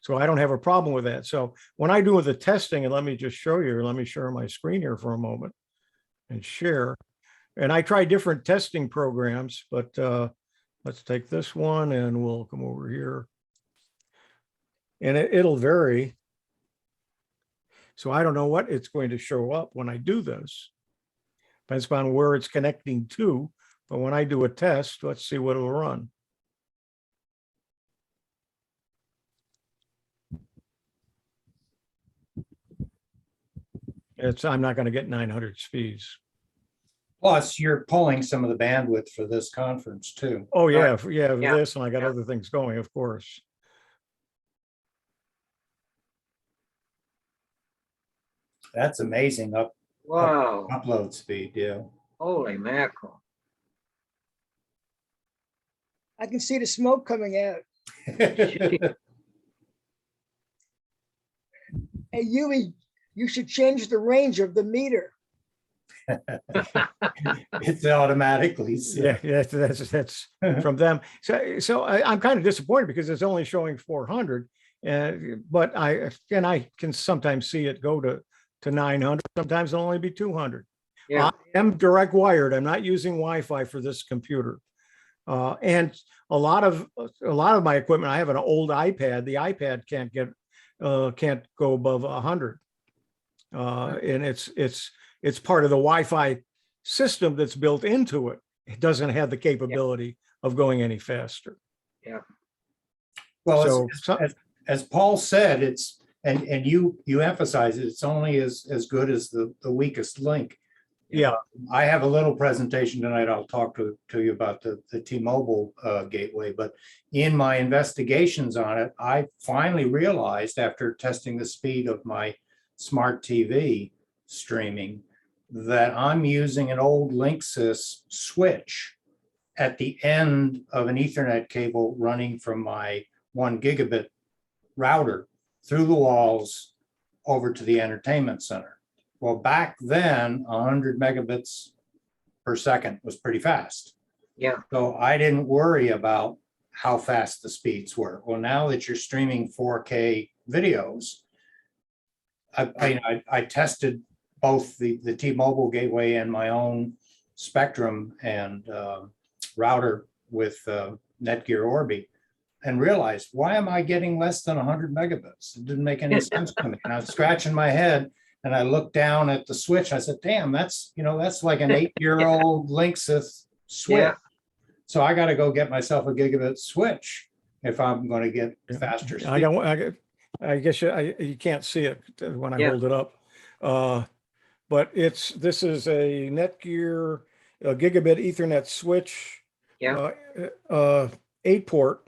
So I don't have a problem with that. So when I do the testing, and let me just show you, let me share my screen here for a moment and share. And I try different testing programs, but let's take this one and we'll come over here. And it'll vary. So I don't know what it's going to show up when I do this. Depends upon where it's connecting to. But when I do a test, let's see what it'll run. I'm not going to get 900 speeds. Plus, you're pulling some of the bandwidth for this conference too. Oh, yeah, yeah, Yeah, this, and I got yeah. other things going, of course. That's amazing Wow, upload speed, yeah. holy mackerel. I can see the smoke coming out. Hey, Yumi, you should change the range of the meter. It's automatically Yeah, set. yeah, that's from them. So I'm kind of disappointed because it's only showing 400. But I can sometimes see it go to 900. Sometimes it'll only be 200. Yeah, I am direct wired. I'm not using Wi-Fi for this computer. And a lot of my equipment, I have an old iPad. The iPad can't go above 100. And it's part of the Wi-Fi system that's built into it. It doesn't have the capability of going any faster. yeah. Well, So as Paul said, and you emphasize it, it's only as good as the weakest link. yeah, I have a little presentation tonight. I'll talk to you about the T-Mobile gateway, but in my investigations on it, I finally realized after testing the speed of my smart TV streaming that I'm using an old Linksys switch at the end of an Ethernet cable running from my 1 gigabit router through the walls over to the entertainment center. Well, back then, 100 megabits per second was pretty fast. Yeah, So I didn't worry about how fast the speeds were. Well, now that you're streaming 4K videos, I tested both the T-Mobile gateway and my own Spectrum and router with Netgear Orbi, and realized, why am I getting less than 100 megabits? It didn't make any sense to me. And I was scratching my head, and I looked down at the switch. I said, damn, that's like an 8-year-old Linksys switch. Yeah. So I got to go get myself a gigabit switch if I'm going to get faster speed. I guess you can't see it when I Yeah. hold it up. But this is a Netgear gigabit Ethernet switch. Yeah. 8-port.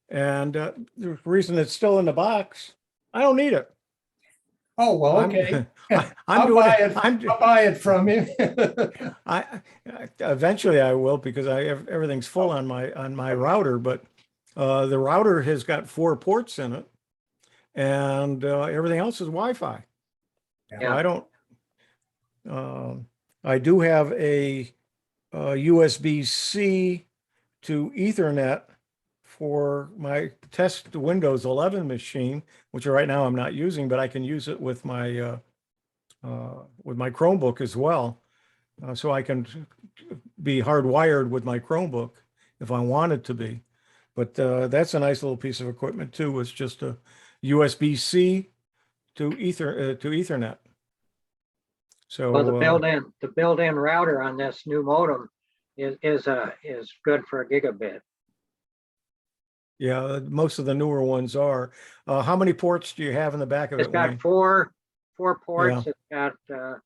And the reason it's still in the box, I don't need it. Oh, well, I'm- okay. I'm doing it. I'll buy it from you. Eventually I will, because everything's full on my router, but the router has got 4 ports in it, and everything else is Wi-Fi. Yeah. I don't. I do have a USB-C to Ethernet for my test Windows 11 machine, which right now I'm not using, but I can use it with my Chromebook as well. So I can be hardwired with my Chromebook if I wanted to be. But that's a nice little piece of equipment too. It's just a USB-C to Ethernet. So Well, the built-in router on this new modem is good for a gigabit. yeah, most of the newer ones are. How many ports do you have in the back of It's it, got Wayne? four ports. It's got a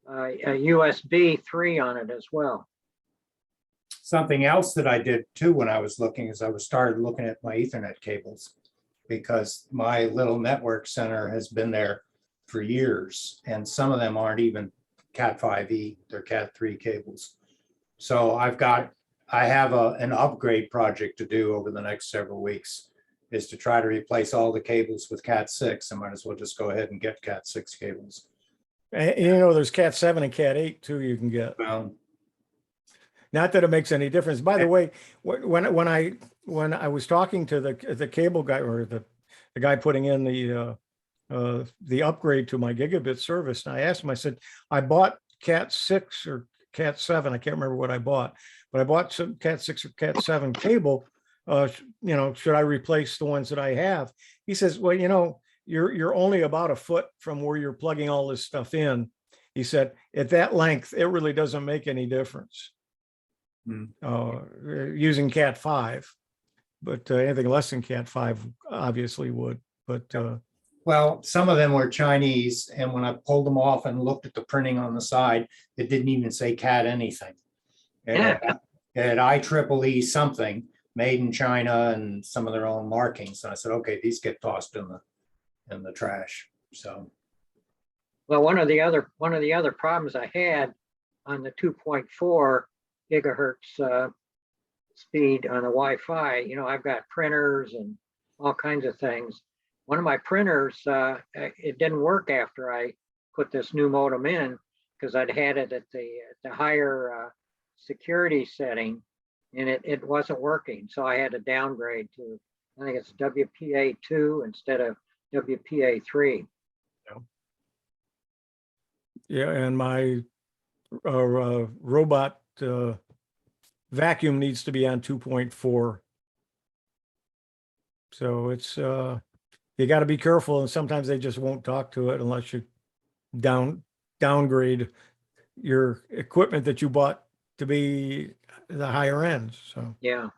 USB 3 on it as well. Something else that I did too when I was looking is I started looking at my Ethernet cables, because my little network center has been there for years, and some of them aren't even Cat5e, they're Cat3 cables. So I have an upgrade project to do over the next several weeks, is to try to replace all the cables with Cat6. I might as well just go ahead and get Cat6 cables. And, there's Cat7 and Cat8 too you can get. Not that it makes any difference. By the way, when I was talking to the cable guy, or the guy putting in the upgrade to my gigabit service, and I asked him, I said, I bought Cat6 or Cat7, I can't remember what I bought, but I bought some Cat6 or Cat7 cable. Should I replace the ones that I have? He says, well, you're only about a foot from where you're plugging all this stuff in. He said, at that length, it really doesn't make any difference. Using Cat5, but anything less than Cat5 obviously would. But Well, some of them were Chinese, and when I pulled them off and looked at the printing on the side, it didn't even say CAT anything. It had IEEE something, made in China, and some of their own markings. And I said, okay, these get tossed in the trash. So, Well, one of the other problems I had on the 2.4 gigahertz speed on the Wi-Fi, you know, I've got printers and all kinds of things. One of my printers, it didn't work after I put this new modem in because I'd had it at the higher security setting, and it wasn't working. So I had to downgrade to, I think it's WPA2 instead of WPA3. Yeah, and my robot vacuum needs to be on 2.4. So it's you got to be careful, and sometimes they just won't talk to it unless you downgrade your equipment that you bought to be the higher end. So Yeah.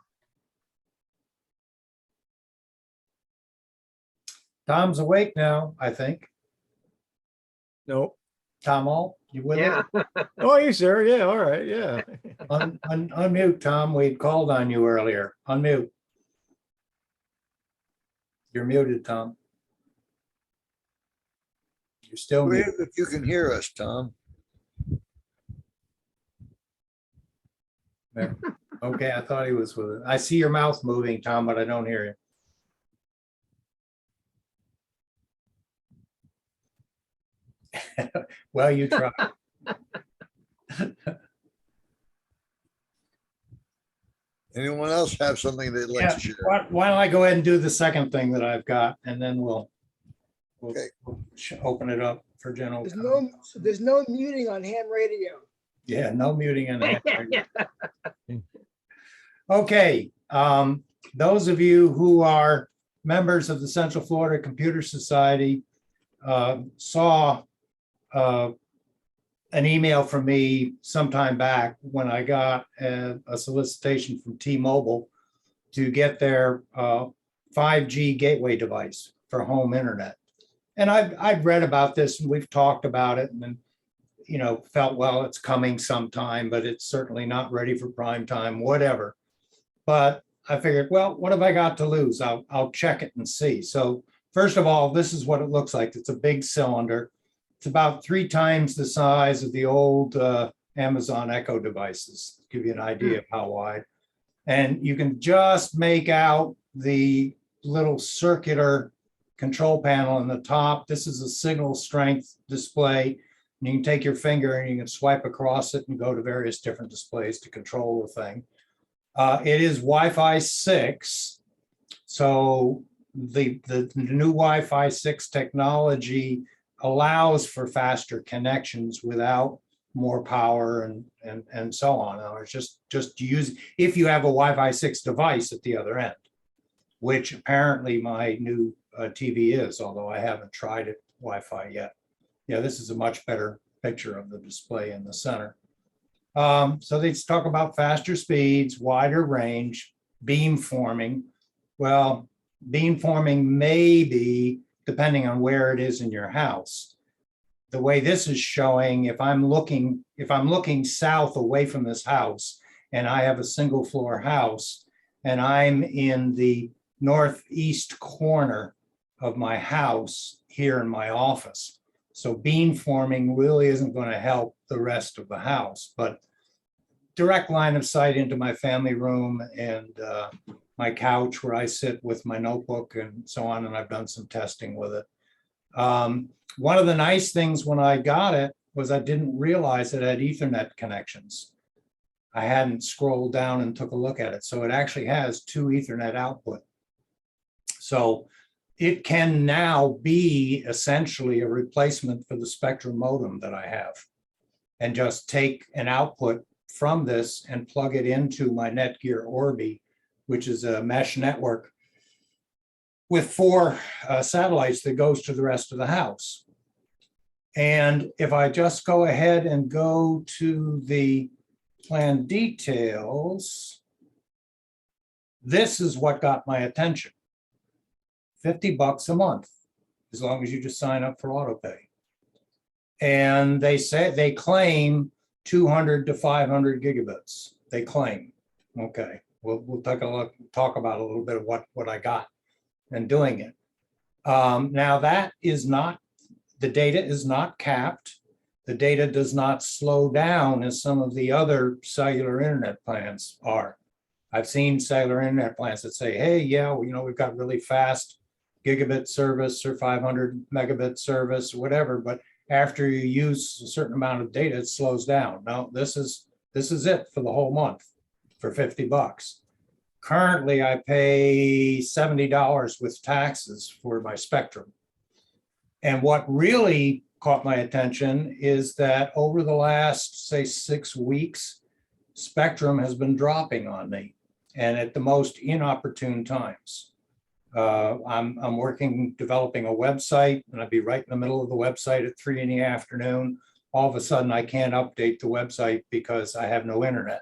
Tom's awake now, I think. no. Tom All, you with Yeah. us? Oh, he's there. Yeah. All right. Yeah. Unmute, Tom. We called on you earlier. Unmute. You're muted, Tom. You're still Wave muted. if you can hear us, Tom. There. Okay, I thought he was with it. I see your mouth moving, Tom, but I don't hear you. Well, you try. Anyone else have something they'd like Yeah, to share? why don't I go ahead and do the second thing that I've got, and then we'll Okay. open it up for general. There's no muting on ham radio. Yeah, no muting in the Okay, those of you who are members of the Central Florida Computer Society saw an email from me sometime back when I got a solicitation from T-Mobile to get their 5G gateway device for home internet. And I've read about this and we've talked about it, and then, you know, felt, well, it's coming sometime, but it's certainly not ready for prime time, whatever. But I figured, well, what have I got to lose? I'll check it and see. So first of all, this is what it looks like. It's a big cylinder. It's about 3 times the size of the old Amazon Echo devices, to give you an idea of how wide. And you can just make out the little circular control panel on the top. This is a signal strength display. And you can take your finger and you can swipe across it and go to various different displays to control the thing. It is Wi-Fi 6. So the new Wi-Fi 6 technology allows for faster connections without more power and so on. Or just use, if you have a Wi-Fi 6 device at the other end, which apparently my new TV is, although I haven't tried it Wi-Fi yet. Yeah, this is a much better picture of the display in the center. So they talk about faster speeds, wider range, beamforming. Well, beamforming may be depending on where it is in your house. The way this is showing, if I'm looking south away from this house, and I have a single floor house, and I'm in the northeast corner of my house here in my office. So beamforming really isn't going to help the rest of the house, but direct line of sight into my family room and my couch where I sit with my notebook and so on, and I've done some testing with it. One of the nice things when I got it was I didn't realize it had Ethernet connections. I hadn't scrolled down and took a look at it. So it actually has 2 Ethernet output. So it can now be essentially a replacement for the Spectrum modem that I have, and just take an output from this and plug it into my Netgear Orbi, which is a mesh network with 4 satellites that goes to the rest of the house. And if I just go ahead and go to the plan details, this is what got my attention. $50 a month as long as you just sign up for auto pay. And they say, they claim 200 to 500 gigabits, they claim. Okay, we'll take a look, talk about a little bit of what I got and doing it. Now that is not, the data is not capped. The data does not slow down as some of the other cellular internet plans are. I've seen cellular internet plans that say, hey, yeah, well, you know, we've got really fast gigabit service or 500 megabit service, whatever, but after you use a certain amount of data, it slows down. No, this is it for the whole month for $50. Currently, I pay $70 with taxes for my Spectrum. And what really caught my attention is that over the last, say, 6 weeks, Spectrum has been dropping on me, and at the most inopportune times. I'm working, developing a website, and I'd be right in the middle of the website at 3 in the afternoon. All of a sudden, I can't update the website because I have no internet.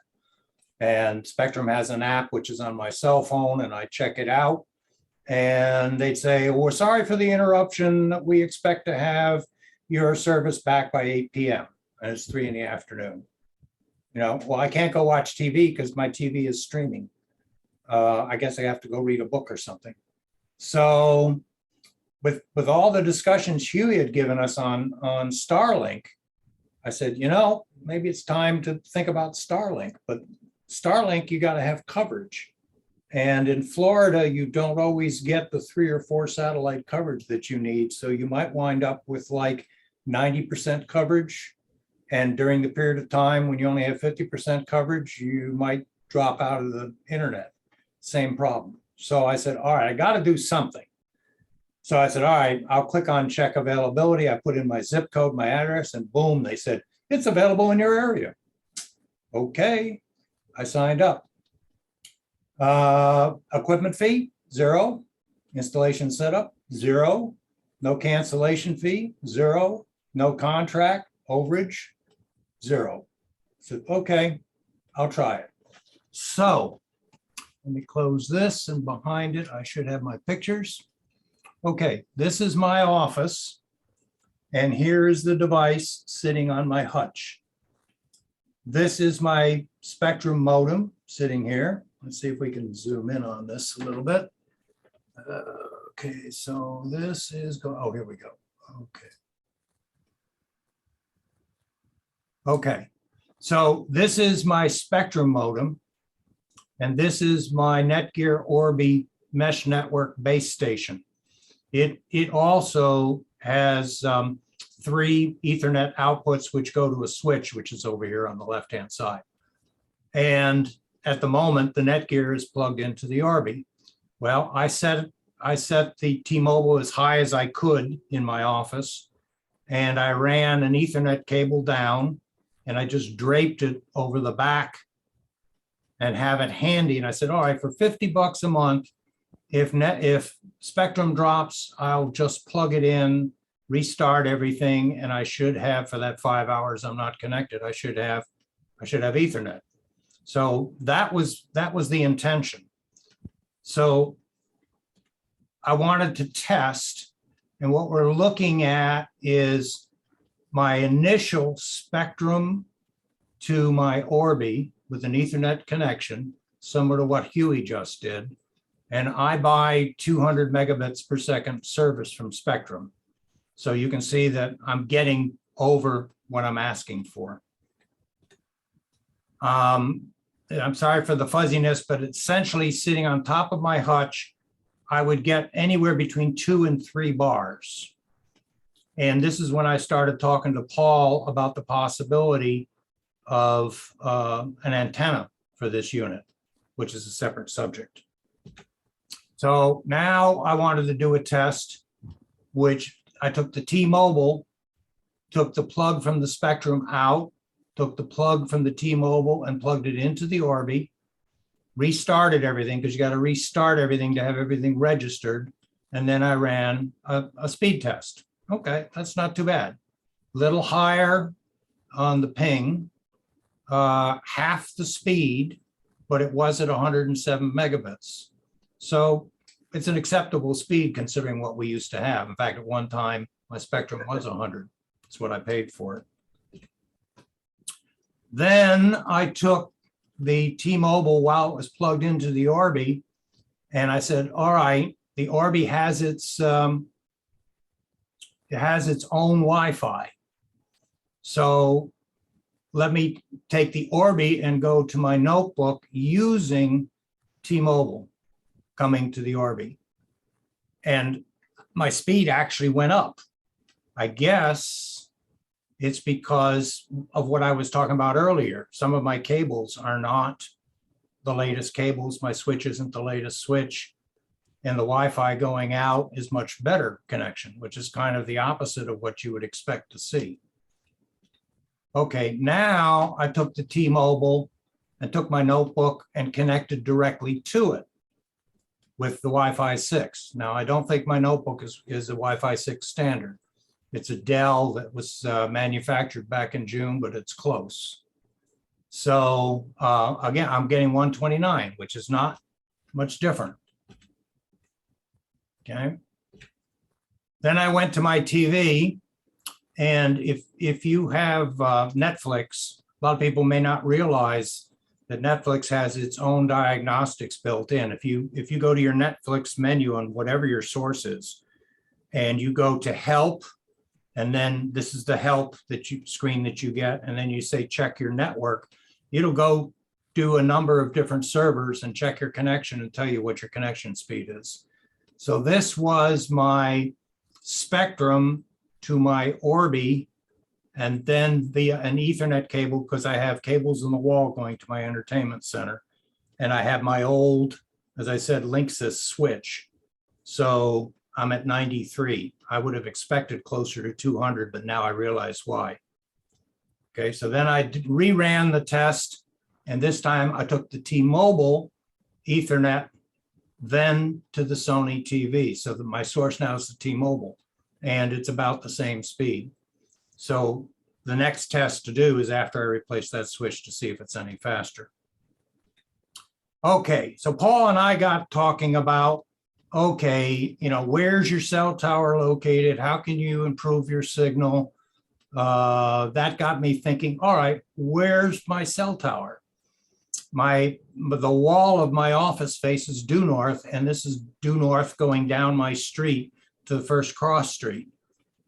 And Spectrum has an app which is on my cell phone, and I check it out. And they'd say, we're sorry for the interruption. We expect to have your service back by 8 p.m. And it's 3 in the afternoon. You know, well, I can't go watch TV because my TV is streaming. I guess I have to go read a book or something. So with all the discussions Huey had given us on Starlink, I said, you know, maybe it's time to think about Starlink, but Starlink, you got to have coverage. And in Florida, you don't always get the 3 or 4 satellite coverage that you need. So you might wind up with like 90% coverage. And during the period of time when you only have 50% coverage, you might drop out of the internet. Same problem. So I said, all right, I got to do something. So I said, all right, I'll click on check availability. I put in my zip code, my address, and boom, they said, it's available in your area. Okay, I signed up. Equipment fee, 0. Installation setup, 0. No cancellation fee, 0. No contract, overage, 0. I said, okay, I'll try it. So let me close this, and behind it, I should have my pictures. Okay, this is my office, and here is the device sitting on my hutch. This is my Spectrum modem sitting here. Let's see if we can zoom in on this a little bit. Okay, so this is, oh, here we go. Okay. Okay, so this is my Spectrum modem, and this is my Netgear Orbi mesh network base station. It also has 3 Ethernet outputs which go to a switch, which is over here on the left-hand side. And at the moment, the Netgear is plugged into the Orbi. Well, I set the T-Mobile as high as I could in my office, and I ran an Ethernet cable down, and I just draped it over the back and have it handy. And I said, all right, for $50 a month, if Spectrum drops, I'll just plug it in, restart everything, and I should have, for that 5 hours I'm not connected, I should have Ethernet. So that was the intention. So I wanted to test, and what we're looking at is my initial Spectrum to my Orbi with an Ethernet connection, similar to what Huey just did. And I buy 200 megabits per second service from Spectrum. So you can see that I'm getting over what I'm asking for. I'm sorry for the fuzziness, but essentially sitting on top of my hutch, I would get anywhere between 2 and 3 bars. And this is when I started talking to Paul about the possibility of an antenna for this unit, which is a separate subject. So now I wanted to do a test, which I took the T-Mobile, took the plug from the Spectrum out, took the plug from the T-Mobile and plugged it into the Orbi, restarted everything, because you got to restart everything to have everything registered. And then I ran a speed test. Okay, that's not too bad. Little higher on the ping, half the speed, but it was at 107 megabits. So it's an acceptable speed considering what we used to have. In fact, at one time, my Spectrum was 100. That's what I paid for it. Then I took the T-Mobile while it was plugged into the Orbi, and I said, all right, the Orbi has its own Wi-Fi. So let me take the Orbi and go to my notebook using T-Mobile coming to the Orbi. And my speed actually went up. I guess it's because of what I was talking about earlier. Some of my cables are not the latest cables. My switch isn't the latest switch. And the Wi-Fi going out is much better connection, which is kind of the opposite of what you would expect to see. Okay, now I took the T-Mobile and took my notebook and connected directly to it with the Wi-Fi 6. Now, I don't think my notebook is a Wi-Fi 6 standard. It's a Dell that was manufactured back in June, but it's close. So again, I'm getting 129, which is not much different. Okay. Then I went to my TV, and if you have Netflix, a lot of people may not realize that Netflix has its own diagnostics built in. If you go to your Netflix menu on whatever your source is, and you go to help, and then this is the help screen that you get, and then you say check your network, it'll go do a number of different servers and check your connection and tell you what your connection speed is. So this was my Spectrum to my Orbi, and then via an Ethernet cable, because I have cables in the wall going to my entertainment center. And I have my old, as I said, Linksys switch. So I'm at 93. I would have expected closer to 200, but now I realize why. Okay, so then I reran the test, and this time I took the T-Mobile Ethernet then to the Sony TV. So that my source now is the T-Mobile, and it's about the same speed. So the next test to do is after I replace that switch to see if it's any faster. Okay, so Paul and I got talking about, okay, where's your cell tower located? How can you improve your signal? That got me thinking, all right, where's my cell tower? The wall of my office faces due north, and this is due north going down my street to the first cross street.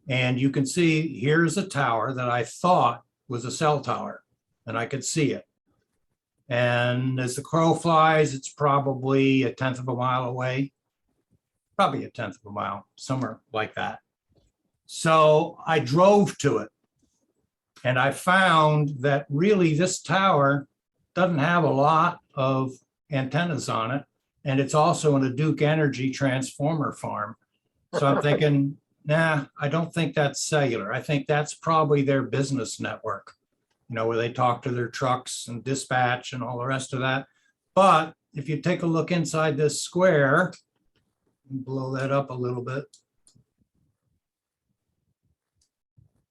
And you can see here's a tower that I thought was a cell tower, and I could see it. And as the crow flies, it's probably 1/10 of a mile away, probably 1/10 of a mile, somewhere like that. So I drove to it, and I found that really this tower doesn't have a lot of antennas on it, and it's also in a Duke Energy transformer farm. So I'm thinking, nah, I don't think that's cellular. I think that's probably their business network, where they talk to their trucks and dispatch and all the rest of that. But if you take a look inside this square, blow that up a little bit.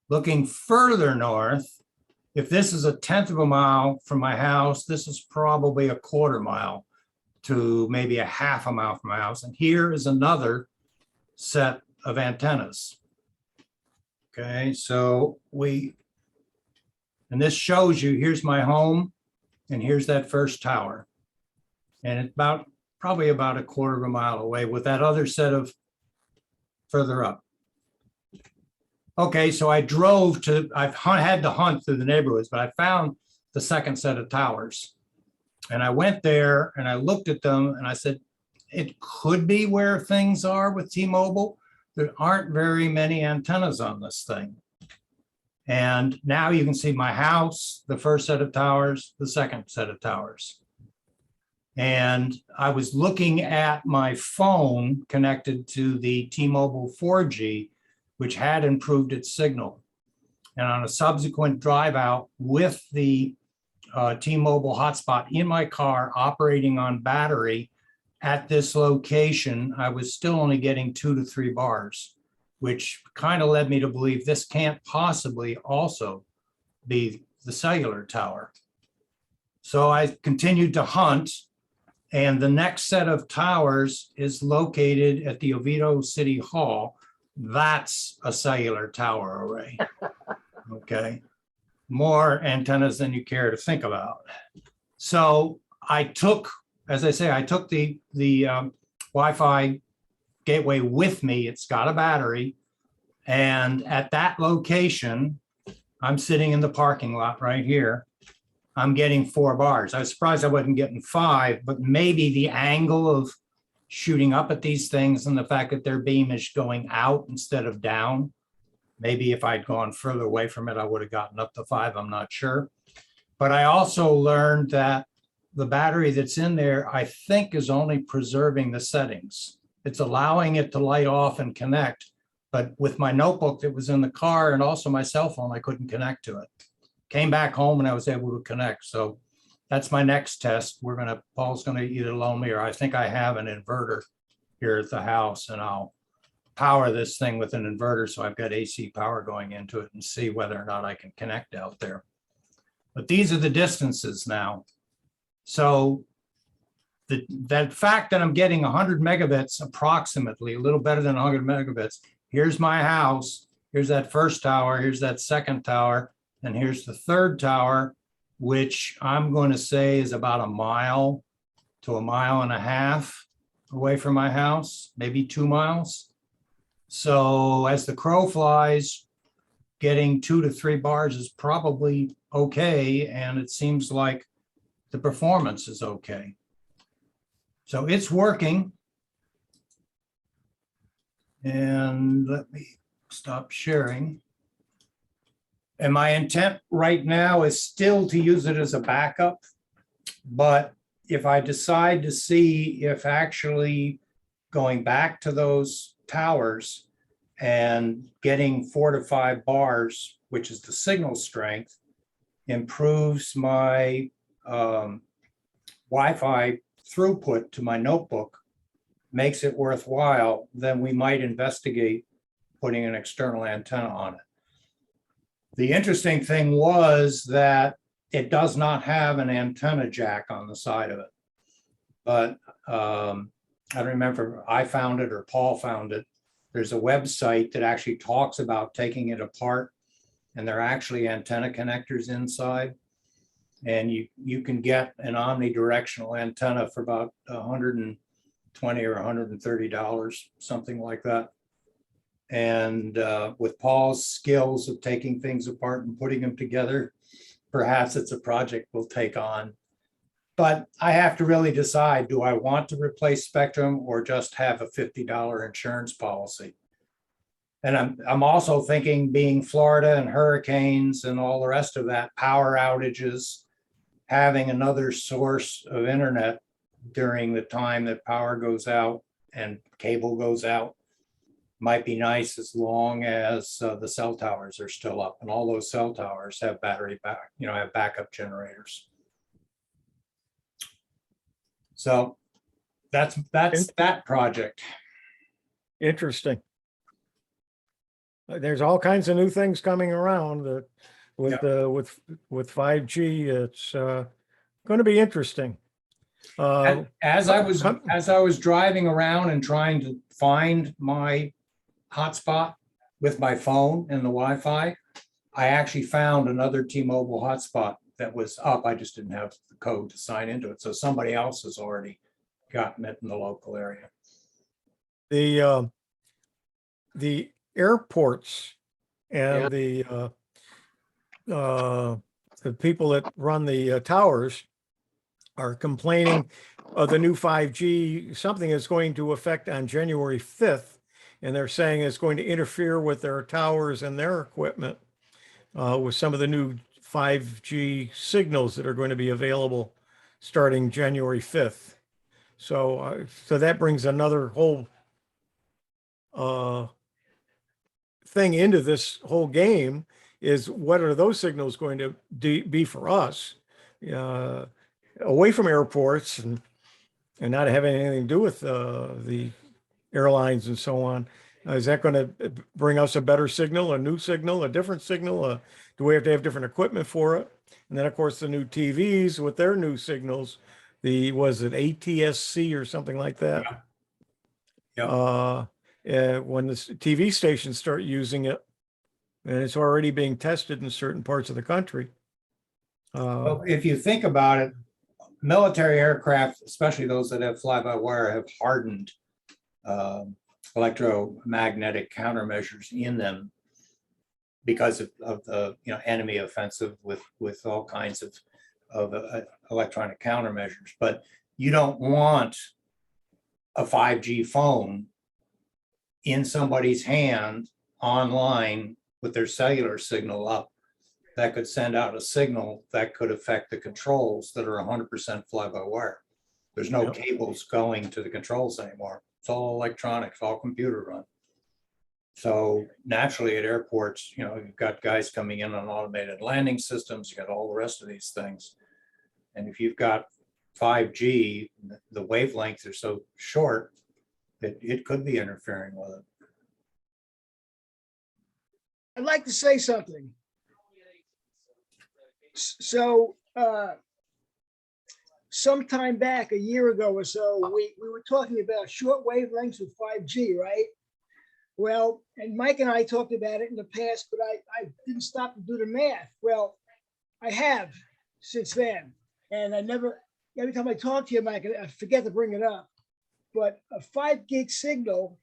Looking further north, if this is 1/10 of a mile from my house, this is probably 1/4 mile to maybe 1/2 a mile from my house. And here is another set of antennas. Okay, so and this shows you, here's my home, and here's that first tower. And it's probably about 1/4 of a mile away with that other set of further up. Okay, so I I've had to hunt through the neighborhoods, but I found the second set of towers. And I went there and I looked at them and I said, it could be where things are with T-Mobile. There aren't very many antennas on this thing. And now you can see my house, the first set of towers, the second set of towers. And I was looking at my phone connected to the T-Mobile 4G, which had improved its signal. And on a subsequent drive out with the T-Mobile hotspot in my car operating on battery at this location, I was still only getting 2 to 3 bars, which kind of led me to believe this can't possibly also be the cellular tower. So I continued to hunt, And the next set of towers is located at the Oviedo City Hall. That's a cellular tower array. Okay. More antennas than you care to think about. So I took, as I say, I took the Wi-Fi gateway with me. It's got a battery. And at that location, I'm sitting in the parking lot right here. I'm getting 4 bars. I was surprised I wasn't getting 5, but maybe the angle of shooting up at these things and the fact that their beam is going out instead of down. Maybe if I'd gone further away from it, I would have gotten up to 5. I'm not sure. But I also learned that the battery that's in there, I think, is only preserving the settings. It's allowing it to light off and connect. But with my notebook that was in the car and also my cell phone, I couldn't connect to it. Came back home and I was able to connect. So that's my next test. Paul's gonna either loan me, or I think I have an inverter here at the house, and I'll power this thing with an inverter. So I've got AC power going into it and see whether or not I can connect out there. But these are the distances now. So that fact that I'm getting 100 megabits approximately, a little better than 100 megabits. Here's my house. Here's that first tower. Here's that second tower. And here's the third tower, which I'm going to say is about 1 mile to 1.5 miles away from my house, maybe 2 miles. So as the crow flies, getting 2 to 3 bars is probably okay. And it seems like the performance is okay. So it's working. And let me stop sharing. And my intent right now is still to use it as a backup. But if I decide to see if actually going back to those towers and getting 4 to 5 bars, which is the signal strength, improves my Wi-Fi throughput to my notebook, makes it worthwhile, then we might investigate putting an external antenna on it. The interesting thing was that it does not have an antenna jack on the side of it. But I don't remember if I found it or Paul found it. There's a website that actually talks about taking it apart, and there are actually antenna connectors inside. And you can get an omnidirectional antenna for about $120 or $130, something like that. And with Paul's skills of taking things apart and putting them together, perhaps it's a project we'll take on. But I have to really decide, do I want to replace Spectrum or just have a $50 insurance policy? And I'm also thinking, being Florida and hurricanes and all the rest of that, power outages, having another source of internet during the time that power goes out and cable goes out might be nice, as long as the cell towers are still up, and all those cell towers have battery back, have backup generators. So that's that project. Interesting. There's all kinds of new things coming around that with 5G. It's going to be interesting. As I was driving around and trying to find my hotspot with my phone and the Wi-Fi, I actually found another T-Mobile hotspot that was up. I just didn't have the code to sign into it. So somebody else has already gotten it in the local area. The airports and the people that run the towers are complaining of the new 5G, something that's going to affect on January 5th. And they're saying it's going to interfere with their towers and their equipment with some of the new 5G signals that are going to be available starting January 5th. So that brings another whole thing into this whole game, is what are those signals going to be for us away from airports and not having anything to do with the airlines and so on. Is that going to bring us a better signal, a new signal, a different signal? Do we have to have different equipment for it? And then, of course, the new TVs with their new signals was it ATSC or something like that? Yeah. When the TV stations start using it, and it's already being tested in certain parts of the country. Well, if you think about it, military aircraft, especially those that have fly-by-wire, have hardened electromagnetic countermeasures in them because of the enemy offensive with all kinds of electronic countermeasures. But you don't want a 5G phone in somebody's hand online with their cellular signal up that could send out a signal that could affect the controls that are 100% fly-by-wire. There's no Yep. cables going to the controls anymore. It's all electronic, it's all computer run. So naturally at airports, you've got guys coming in on automated landing systems, you got all the rest of these things. And if you've got 5G, the wavelengths are so short that it could be interfering with it. I'd like to say something. So sometime back, a year ago or so, we were talking about short wavelengths with 5G, right? Well, and Mike and I talked about it in the past, but I didn't stop to do the math. Well, I have since then. And every time I talk to you, Mike, I forget to bring it up. But a 5 gig signal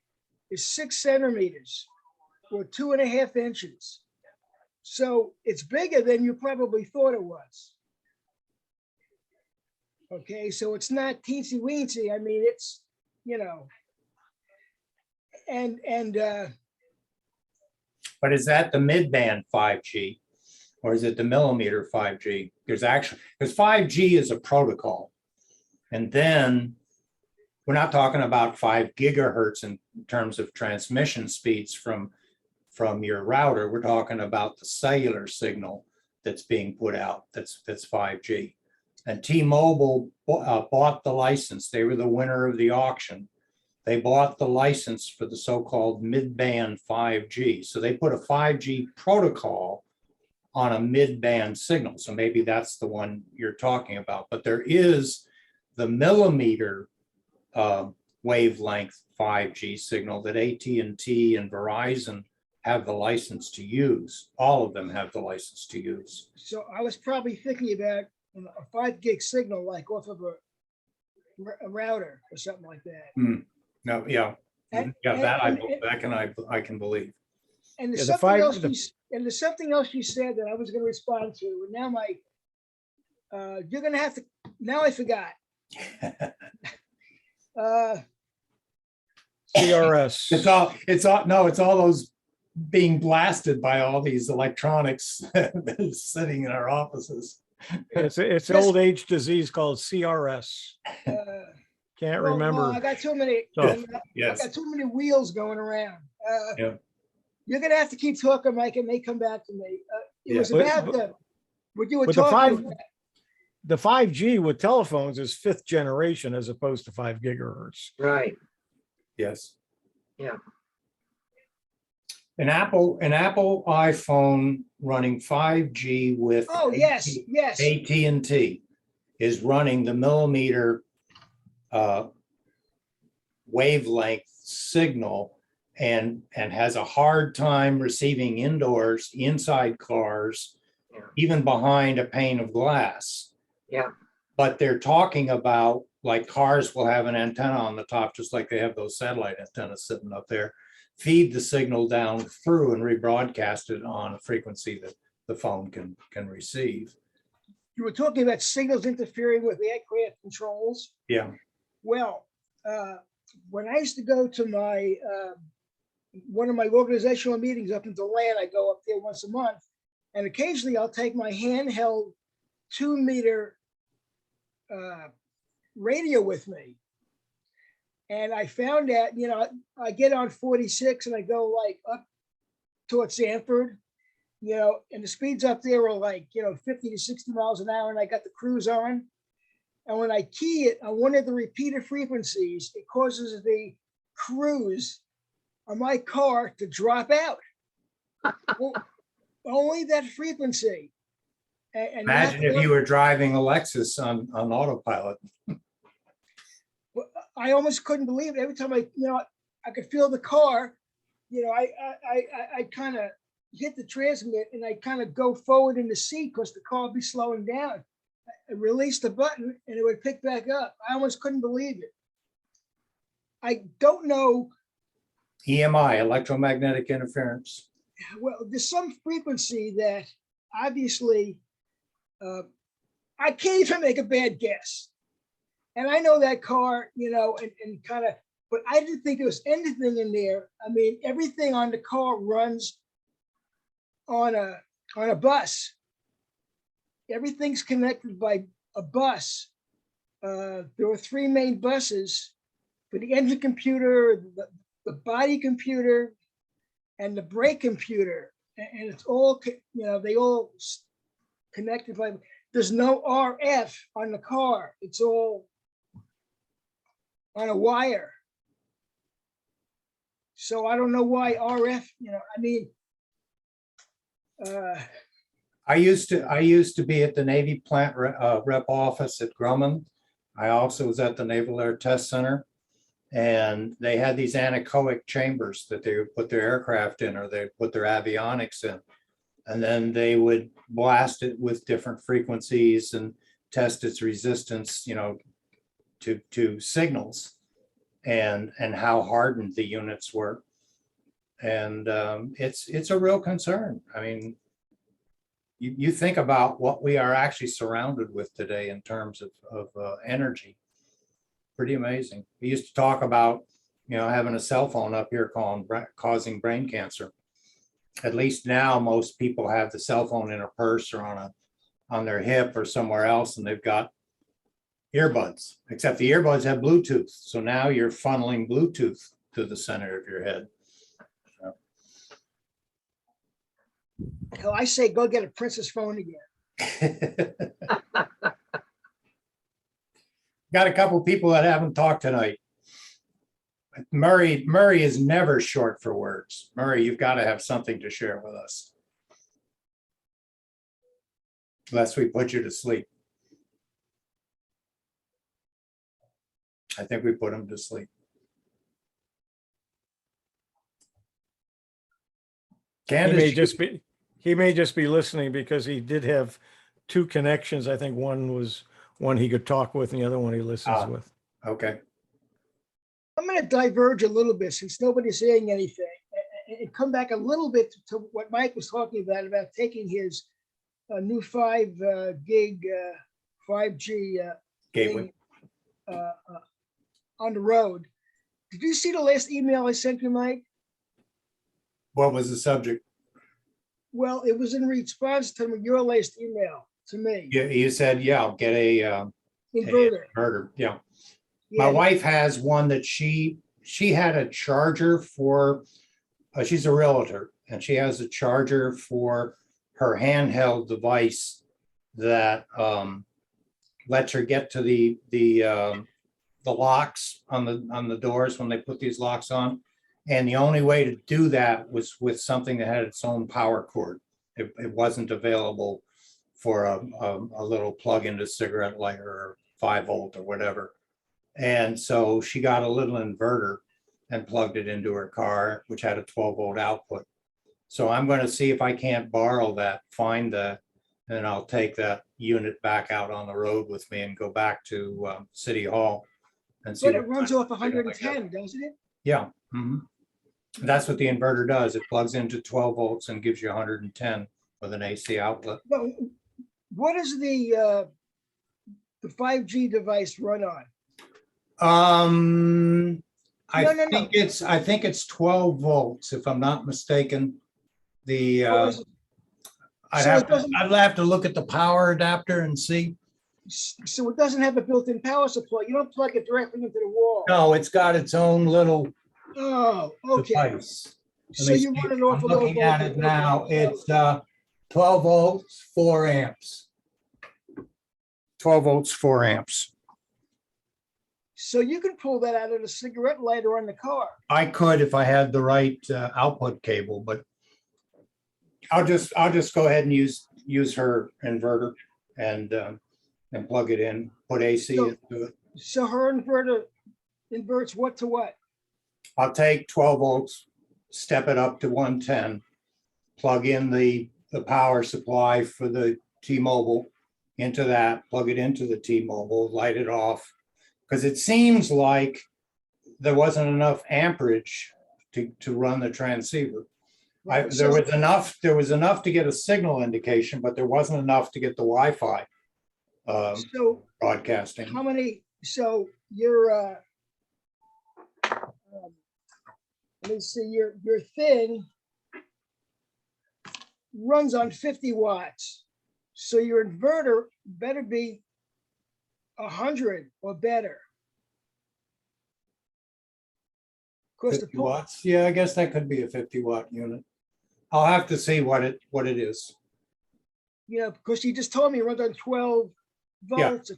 is 6 centimeters or 2.5 inches. So it's bigger than you probably thought it was. Okay, so it's not teensy weensy. I mean, it's, But is that the mid-band 5G or is it the millimeter 5G? Because 5G is a protocol. And then we're not talking about 5 gigahertz in terms of transmission speeds from your router. We're talking about the cellular signal that's being put out. That's 5G. And T-Mobile bought the license. They were the winner of the auction. They bought the license for the so-called mid-band 5G. So they put a 5G protocol on a mid-band signal. So maybe that's the one you're talking about. But there is the millimeter wavelength 5G signal that AT&T and Verizon have the license to use. All of them have the license to use. so I was probably thinking about a 5 gig signal, like off of a router or something like that. No, yeah, And- yeah, that and- I can believe. And there's Yeah, something else you said that I was going to respond to. And now you're going to have to. Now I forgot. CRS. It's all those being blasted by all these electronics that is sitting in our offices. It's an old age disease called CRS. Can't Well, remember. I got too many. So- I Yes, got too many wheels going around. Yeah. You're going to have to keep talking, Mike, and they come back to me. It Yeah. was But- about what you were but the talking about. The 5G with telephones is 5th generation as opposed to 5 gigahertz. Right. yes. Yeah. An Apple iPhone running 5G with Oh, yes, yes. AT&T is running the millimeter wavelength signal and has a hard time receiving indoors, inside cars, Yeah. even behind a pane of glass. Yeah. But they're talking about, like, cars will have an antenna on the top, just like they have those satellite antennas sitting up there, feed the signal down through and rebroadcast it on a frequency that the phone can receive. You were talking about signals interfering with the aircraft controls. Yeah. Well, when I used to go to my one of my organizational meetings up in DeLand, I go up there once a month, and occasionally I'll take my handheld 2-meter radio with me. And I found that, I get on 46 and I go like up towards Sanford, and the speeds up there are like, 50 to 60 miles an hour, and I got the cruise on. And when I key it on one of the repeater frequencies, it causes the cruise on my car to drop out. Well, only that frequency. And Imagine if you were driving a Lexus on autopilot. I almost couldn't believe it. Every time I could feel the car, I kind of hit the transmit and I kind of go forward in the seat because the car would be slowing down. I released the button and it would pick back up. I almost couldn't believe it. I don't know. EMI, electromagnetic interference. Well, there's some frequency that obviously I can't even make a bad guess. And I know that car, and kind of, but I didn't think there was anything in there. I mean, everything on the car runs on a bus. Everything's connected by a bus. There were 3 main buses for the engine computer, the body computer, and the brake computer. And it's all, they all connected by, there's no RF on the car. It's all on a wire. So I don't know why RF, I used to be at the Navy plant rep office at Grumman. I also was at the Naval Air Test Center, and they had these anechoic chambers that they would put their aircraft in, or they put their avionics in, and then they would blast it with different frequencies and test its resistance, to signals and how hardened the units were. And it's a real concern. I mean, you think about what we are actually surrounded with today in terms of energy. Pretty amazing. We used to talk about, having a cell phone up here causing brain cancer. At least now, most people have the cell phone in a purse or on their hip or somewhere else, and they've got earbuds, except the earbuds have Bluetooth. So now you're funneling Bluetooth to the center of your head. hell, I say go get a Princess phone again. Got a couple people that haven't talked tonight. Murray is never short for words. Murray, you've got to have something to share with us. Unless we put you to sleep. I think we put him to sleep. He may just be listening because he did have 2 connections. I think one was one he could talk with and the other one he listens with. Okay. I'm going to diverge a little bit since nobody's saying anything and come back a little bit to what Mike was talking about taking his new 5 gig 5G Gateway. On the road. Did you see the last email I sent you, Mike? What was the subject? Well, it was in response to your last email to me. You said, I'll get a Inverter. inverter. Yeah. Yeah. My wife has one that she had a charger for, she's a realtor, and she has a charger for her handheld device that lets her get to the locks on the doors when they put these locks on. And the only way to do that was with something that had its own power cord. It wasn't available for a little plug into cigarette lighter or 5 volt or whatever. And so she got a little inverter and plugged it into her car, which had a 12 volt output. So I'm going to see if I can't borrow that, find that, and I'll take that unit back out on the road with me and go back to City Hall and see. But it runs off 110, doesn't it? Yeah. Mhm. That's what the inverter does. It plugs into 12 volts and gives you 110 with an AC outlet. But what is the 5G device run on? I think it's 12 volts, if I'm not mistaken. The I'd have to look at the power adapter and see. So it doesn't have a built-in power supply. You don't plug it directly into the wall. No, it's got its own little Oh, okay. device. So you run it off I'm a little looking at it now. It's 12 volts, 4 amps. 12 volts, 4 amps. So you can pull that out of the cigarette lighter on the car. I could if I had the right output cable, but I'll just go ahead and use use her inverter and plug it in, put AC So- into it. So her inverter inverts what to what? I'll take 12 volts, step it up to 110, plug in the power supply for the T-Mobile into that, plug it into the T-Mobile, light it off. Because it seems like there wasn't enough amperage to run the transceiver. There was enough to get a signal indication, but there wasn't enough to get the Wi-Fi So broadcasting. how many, so your, let me see, your thing runs on 50 watts. So your inverter better be 100 or better. Of course, 50 watts. Yeah, I guess that could be a 50-watt unit. I'll have to see what it is. you know, because you just told me it runs on 12 Yeah, volts,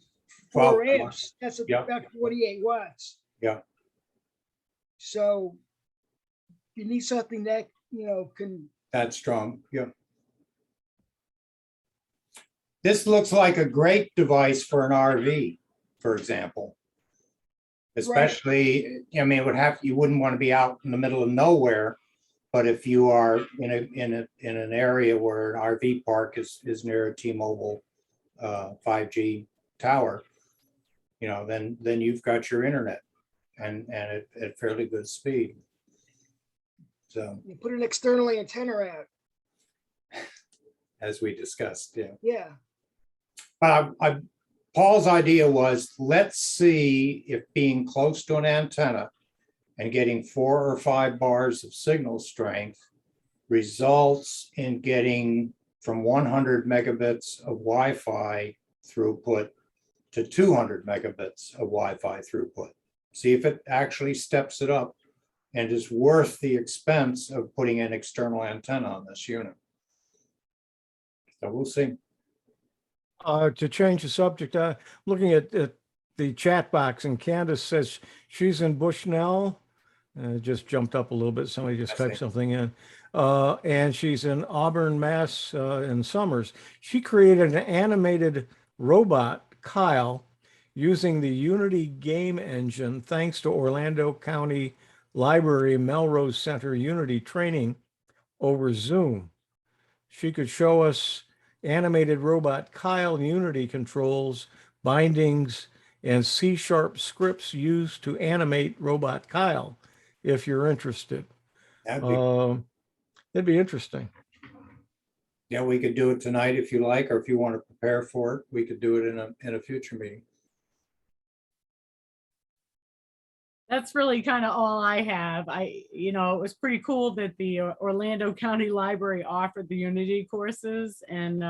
12 4 amps. That's Yeah. about 48 watts. Yeah. So you need something that, you know, can, That's strong. Yeah. This looks like a great device for an RV, for example. Especially, I mean, you wouldn't want to be out in the middle of nowhere, but if you are in an area where an RV park is near a T-Mobile 5G tower, you know, then you've got your internet and at fairly good speed. So you put an external antenna out. as we discussed, yeah. Yeah. But Paul's idea was, let's see if being close to an antenna and getting 4 or 5 bars of signal strength results in getting from 100 megabits of Wi-Fi throughput to 200 megabits of Wi-Fi throughput. See if it actually steps it up and is worth the expense of putting an external antenna on this unit. So we'll see. To change the subject, looking at the chat box, and Candace says she's in Bushnell. It just jumped up a little bit. Somebody just I typed see. something in. And she's in Auburn, Mass, in Summers. She created an animated robot, Kyle, using the Unity game engine, thanks to Orlando County Library Melrose Center Unity training over Zoom. She could show us animated robot Kyle Unity controls, bindings, and C# scripts used to animate robot Kyle, if you're interested. That'd be, It'd be interesting. yeah, we could do it tonight if you like, or if you want to prepare for it, we could do it in a future meeting. That's really kind of all I have. It was pretty cool that the Orlando County Library offered the Unity courses, and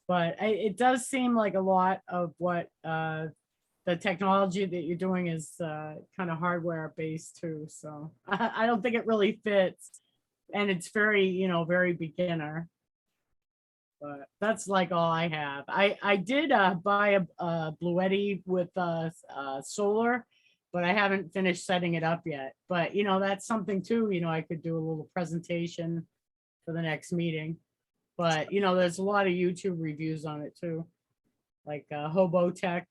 but it does seem like a lot of what the technology that you're doing is kind of hardware based too. So I don't think it really fits, and it's very, very beginner. But that's like all I have. I did buy a Bluetti with solar, but I haven't finished setting it up yet. But, that's something too, I could do a little presentation for the next meeting. But, there's a lot of YouTube reviews on it too. Like Hobo Tech,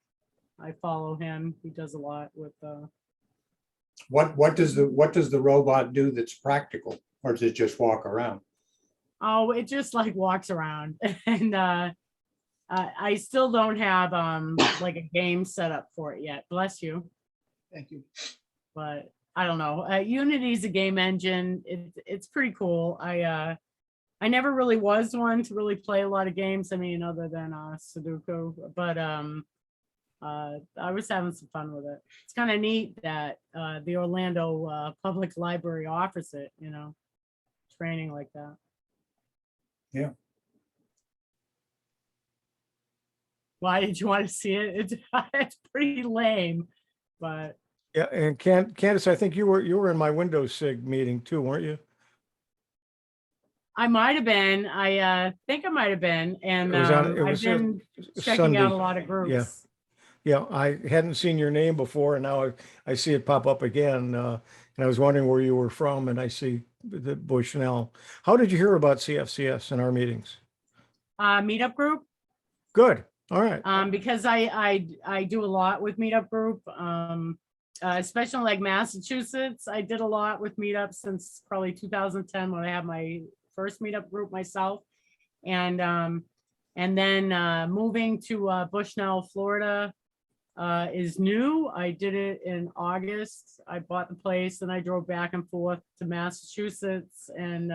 I follow him. He does a lot with. What does the robot do that's practical, or does it just walk around? Oh, it just like walks around, and I still don't have like a game set up for it yet. Bless you. Thank you. But I don't know. Unity's a game engine. It's pretty cool. I never really was one to really play a lot of games. I mean, other than Sudoku, but I was having some fun with it. It's kind of neat that the Orlando Public Library offers it, training like that. Yeah. Why did you want to see it? It's pretty lame, but Yeah, and Candace, I think you were in my Windows SIG meeting too, weren't you? I might have been. I think I might have been, and It was on- it I've was been checking Sunday. out a lot of groups. Yeah, I hadn't seen your name before, and now I see it pop up again. And I was wondering where you were from, and I see the Bushnell. How did you hear about CFCS in our meetings? Meetup group. Good. All right. Because I do a lot with meetup group, especially like Massachusetts. I did a lot with meetups since probably 2010 when I had my first meetup group myself. And then moving to Bushnell, Florida is new. I did it in August. I bought the place and I drove back and forth to Massachusetts, and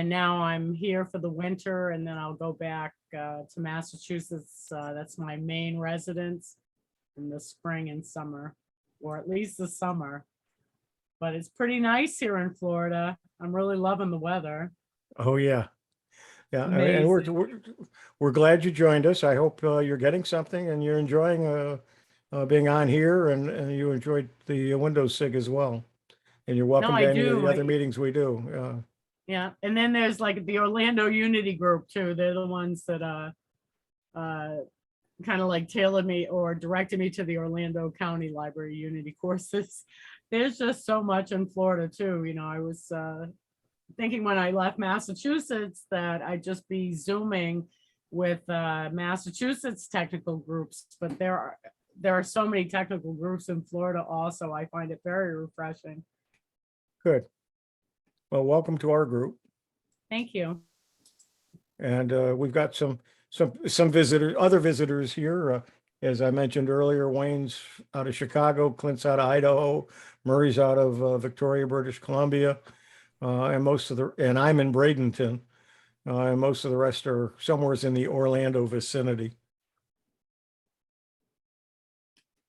now I'm here for the winter, and then I'll go back to Massachusetts. That's my main residence in the spring and summer, or at least the summer. But it's pretty nice here in Florida. I'm really loving the weather. Oh, yeah. Yeah. And we're glad you joined us. I hope you're getting something and you're enjoying being on here, and you enjoyed the Windows SIG as well. And you're welcome No, to I any of the do. other meetings we do. Yeah, and then there's like the Orlando Unity Group too. They're the ones that kind of like tailored me or directed me to the Orlando County Library Unity courses. There's just so much in Florida too. You know, I was thinking when I left Massachusetts that I'd just be Zooming with Massachusetts technical groups, but there are so many technical groups in Florida also. I find it very refreshing. Good. Well, welcome to our group. Thank you. And we've got some visitors, other visitors here. As I mentioned earlier, Wayne's out of Chicago, Clint's out of Idaho, Murray's out of Victoria, British Columbia, and I'm in Bradenton, and most of the rest are somewhere in the Orlando vicinity.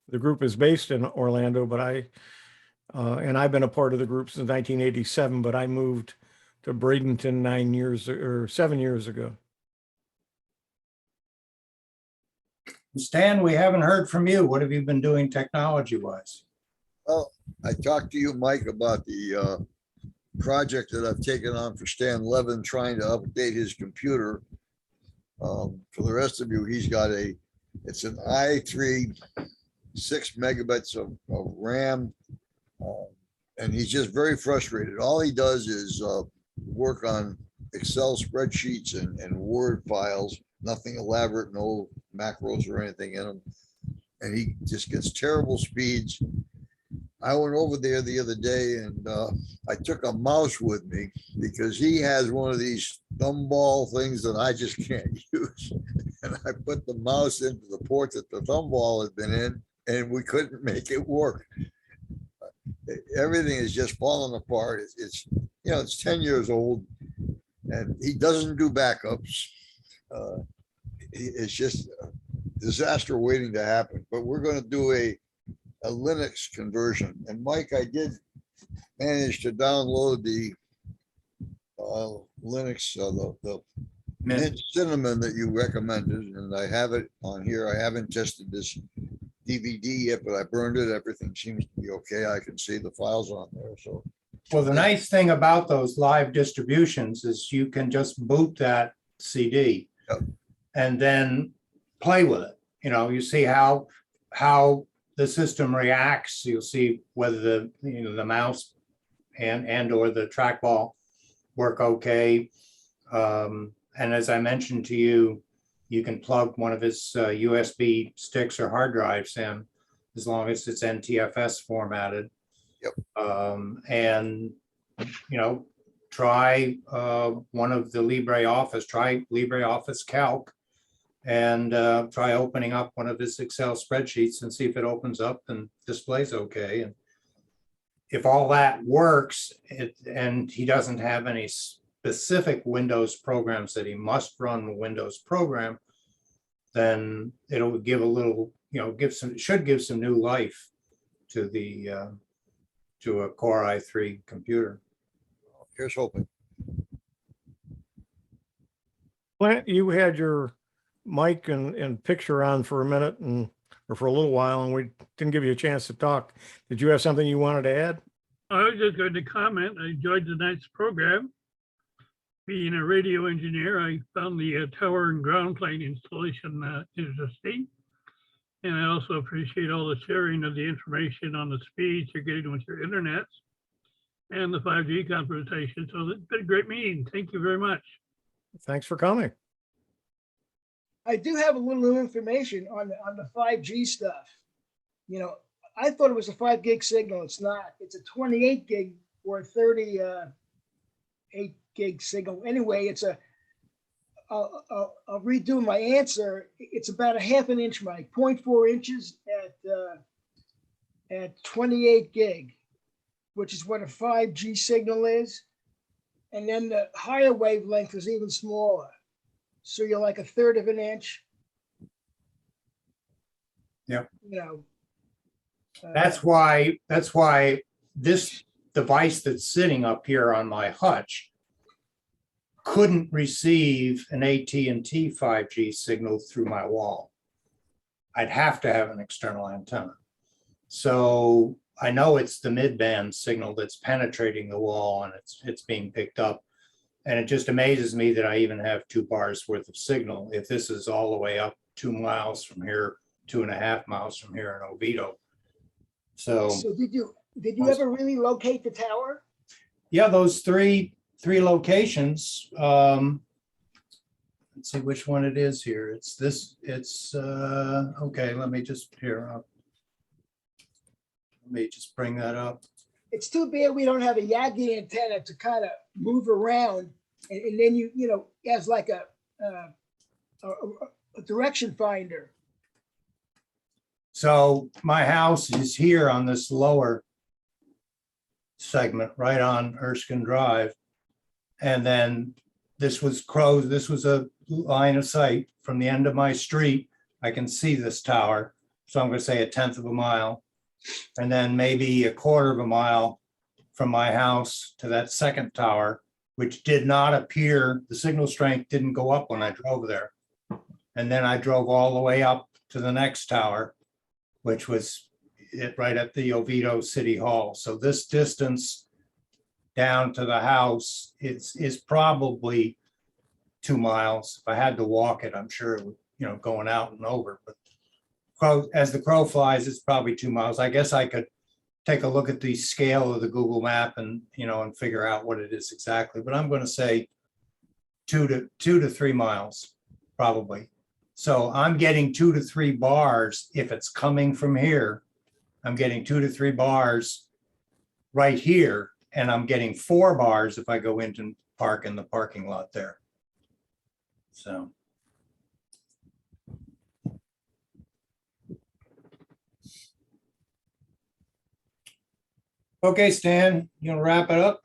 The group is based in Orlando, but I've been a part of the group since 1987, but I moved to Bradenton 7 years ago. Stan, we haven't heard from you. What have you been doing technology-wise? Well, I talked to you, Mike, about the project that I've taken on for Stan Levin, trying to update his computer. For the rest of you, he's got it's an i3, 6 megabits of RAM, and he's just very frustrated. All he does is work on Excel spreadsheets and Word files, nothing elaborate, no macros or anything in them. And he just gets terrible speeds. I went over there the other day and I took a mouse with me because he has one of these thumb ball things that I just can't use. And I put the mouse into the port that the thumb ball had been in, and we couldn't make it work. Everything is just falling apart. It's 10 years old, and he doesn't do backups. It's just a disaster waiting to happen. But we're going to do a Linux conversion. And Mike, I did manage to download the Linux, the Mint Cinnamon that you recommended, and I have it on here. I haven't tested this DVD yet, but I burned it. Everything seems to be okay. I can see the files on there. So, well, the nice thing about those live distributions is you can just boot that CD. Yep. And then play with it. You know, you see how the system reacts. You'll see whether the mouse and or the trackball work okay. And as I mentioned to you, you can plug one of his USB sticks or hard drives in, as long as it's NTFS formatted. Yep. And try one of the LibreOffice. Try LibreOffice Calc, and try opening up one of his Excel spreadsheets and see if it opens up and displays okay. And if all that works, and he doesn't have any specific Windows programs that he must run the Windows program, then it'll give a little, should give some new life to the to a Core i3 computer. here's hoping. Clint, you had your mic and picture on for a minute or for a little while, and we didn't give you a chance to talk. Did you have something you wanted to add? I was just going to comment. I enjoyed tonight's program. Being a radio engineer, I found the tower and ground plane installation interesting. And I also appreciate all the sharing of the information on the speeds you're getting with your internet and the 5G conversation. So it's been a great meeting. Thank you very much. Thanks for coming. I do have a little information on the 5G stuff. You know, I thought it was a 5 gig signal. It's not. It's a 28 gig or 38 gig signal. Anyway, it's I'll redo my answer. It's about a half an inch, Mike, 0.4 inches at 28 gig, which is what a 5G signal is. And then the higher wavelength is even smaller. So you're like a third of an inch. Yeah. You know. That's why this device that's sitting up here on my hutch couldn't receive an AT&T 5G signal through my wall. I'd have to have an external antenna. So I know it's the mid-band signal that's penetrating the wall and it's being picked up. And it just amazes me that I even have 2 bars worth of signal if this is all the way up 2 miles from here, 2.5 miles from here in Oviedo. So did you ever really locate the tower? yeah, those three locations. Let's see which one it is here. It's this. It's okay. Let me just bring that up. It's too bad we don't have a Yagi antenna to kind of move around, and then you know, as like a direction finder. So my house is here on this lower segment, right on Erskine Drive. And then this was a line of sight from the end of my street. I can see this tower. So I'm going to say 1/10 of a mile. And then maybe 1/4 of a mile from my house to that second tower, which did not appear, the signal strength didn't go up when I drove there. And then I drove all the way up to the next tower, which was right at the Oviedo City Hall. So this distance down to the house is probably 2 miles. If I had to walk it, I'm sure it would, you know, going out and over. But as the crow flies, it's probably 2 miles. I guess I could take a look at the scale of the Google map and, you know, and figure out what it is exactly. But I'm going to say 2 to 3 miles, probably. So I'm getting 2 to 3 bars if it's coming from here. I'm getting 2 to 3 bars right here, and I'm getting 4 bars if I go into park in the parking lot there. So. Okay, Stan, you want to wrap it up?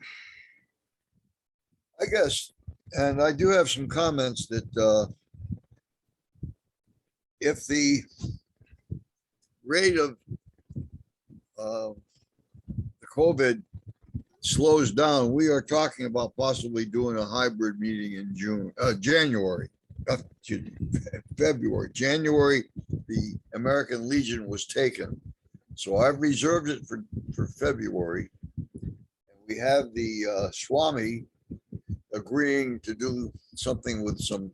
I guess, and I do have some comments that if the rate of the COVID slows down, we are talking about possibly doing a hybrid meeting in February. January, the American Legion was taken. So I've reserved it for February. We have the Swami agreeing to do something with some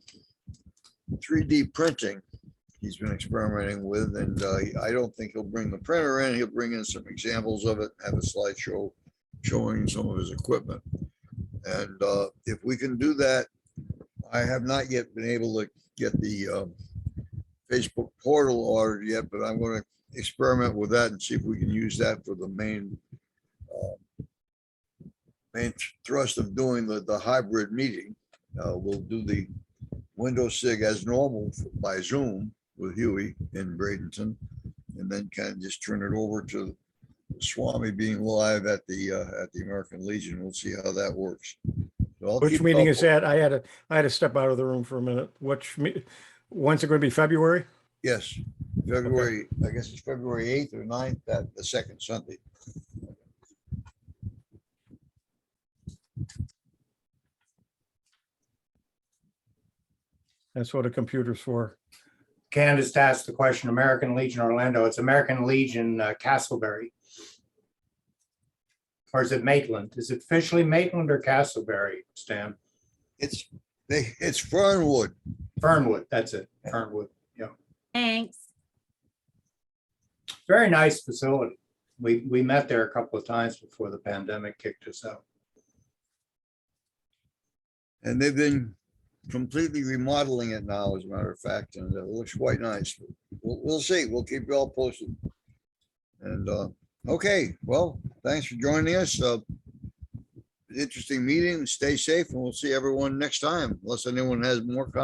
3D printing he's been experimenting with, and I don't think he'll bring the printer in. He'll bring in some examples of it, have a slideshow showing some of his equipment. And if we can do that, I have not yet been able to get the Facebook portal ordered yet, but I'm going to experiment with that and see if we can use that for the main thrust of doing the hybrid meeting. We'll do the Windows SIG as normal by Zoom with Huey in Bradenton, and then kind of just turn it over to Swami being live at the American Legion. We'll see how that works. So Which meeting is that? I had to step out of the room for a minute. When's it going to be? February? Yes, February. Okay. I guess it's February 8th or 9th, that the second Sunday. That's what a computer's for. Candace asked the question, American Legion Orlando. It's American Legion Castleberry. Or is it Maitland? Is it officially Maitland or Castleberry, Stan? It's Fernwood. Fernwood, that's it. Fernwood, yeah. Thanks. Very nice facility. We met there a couple of times before the pandemic kicked us out. And they've been completely remodeling it now, as a matter of fact, and it looks quite nice. We'll see. We'll keep you all posted. And, okay, well, thanks for joining us. Interesting meeting. Stay safe, and we'll see everyone next time, unless anyone has more comments.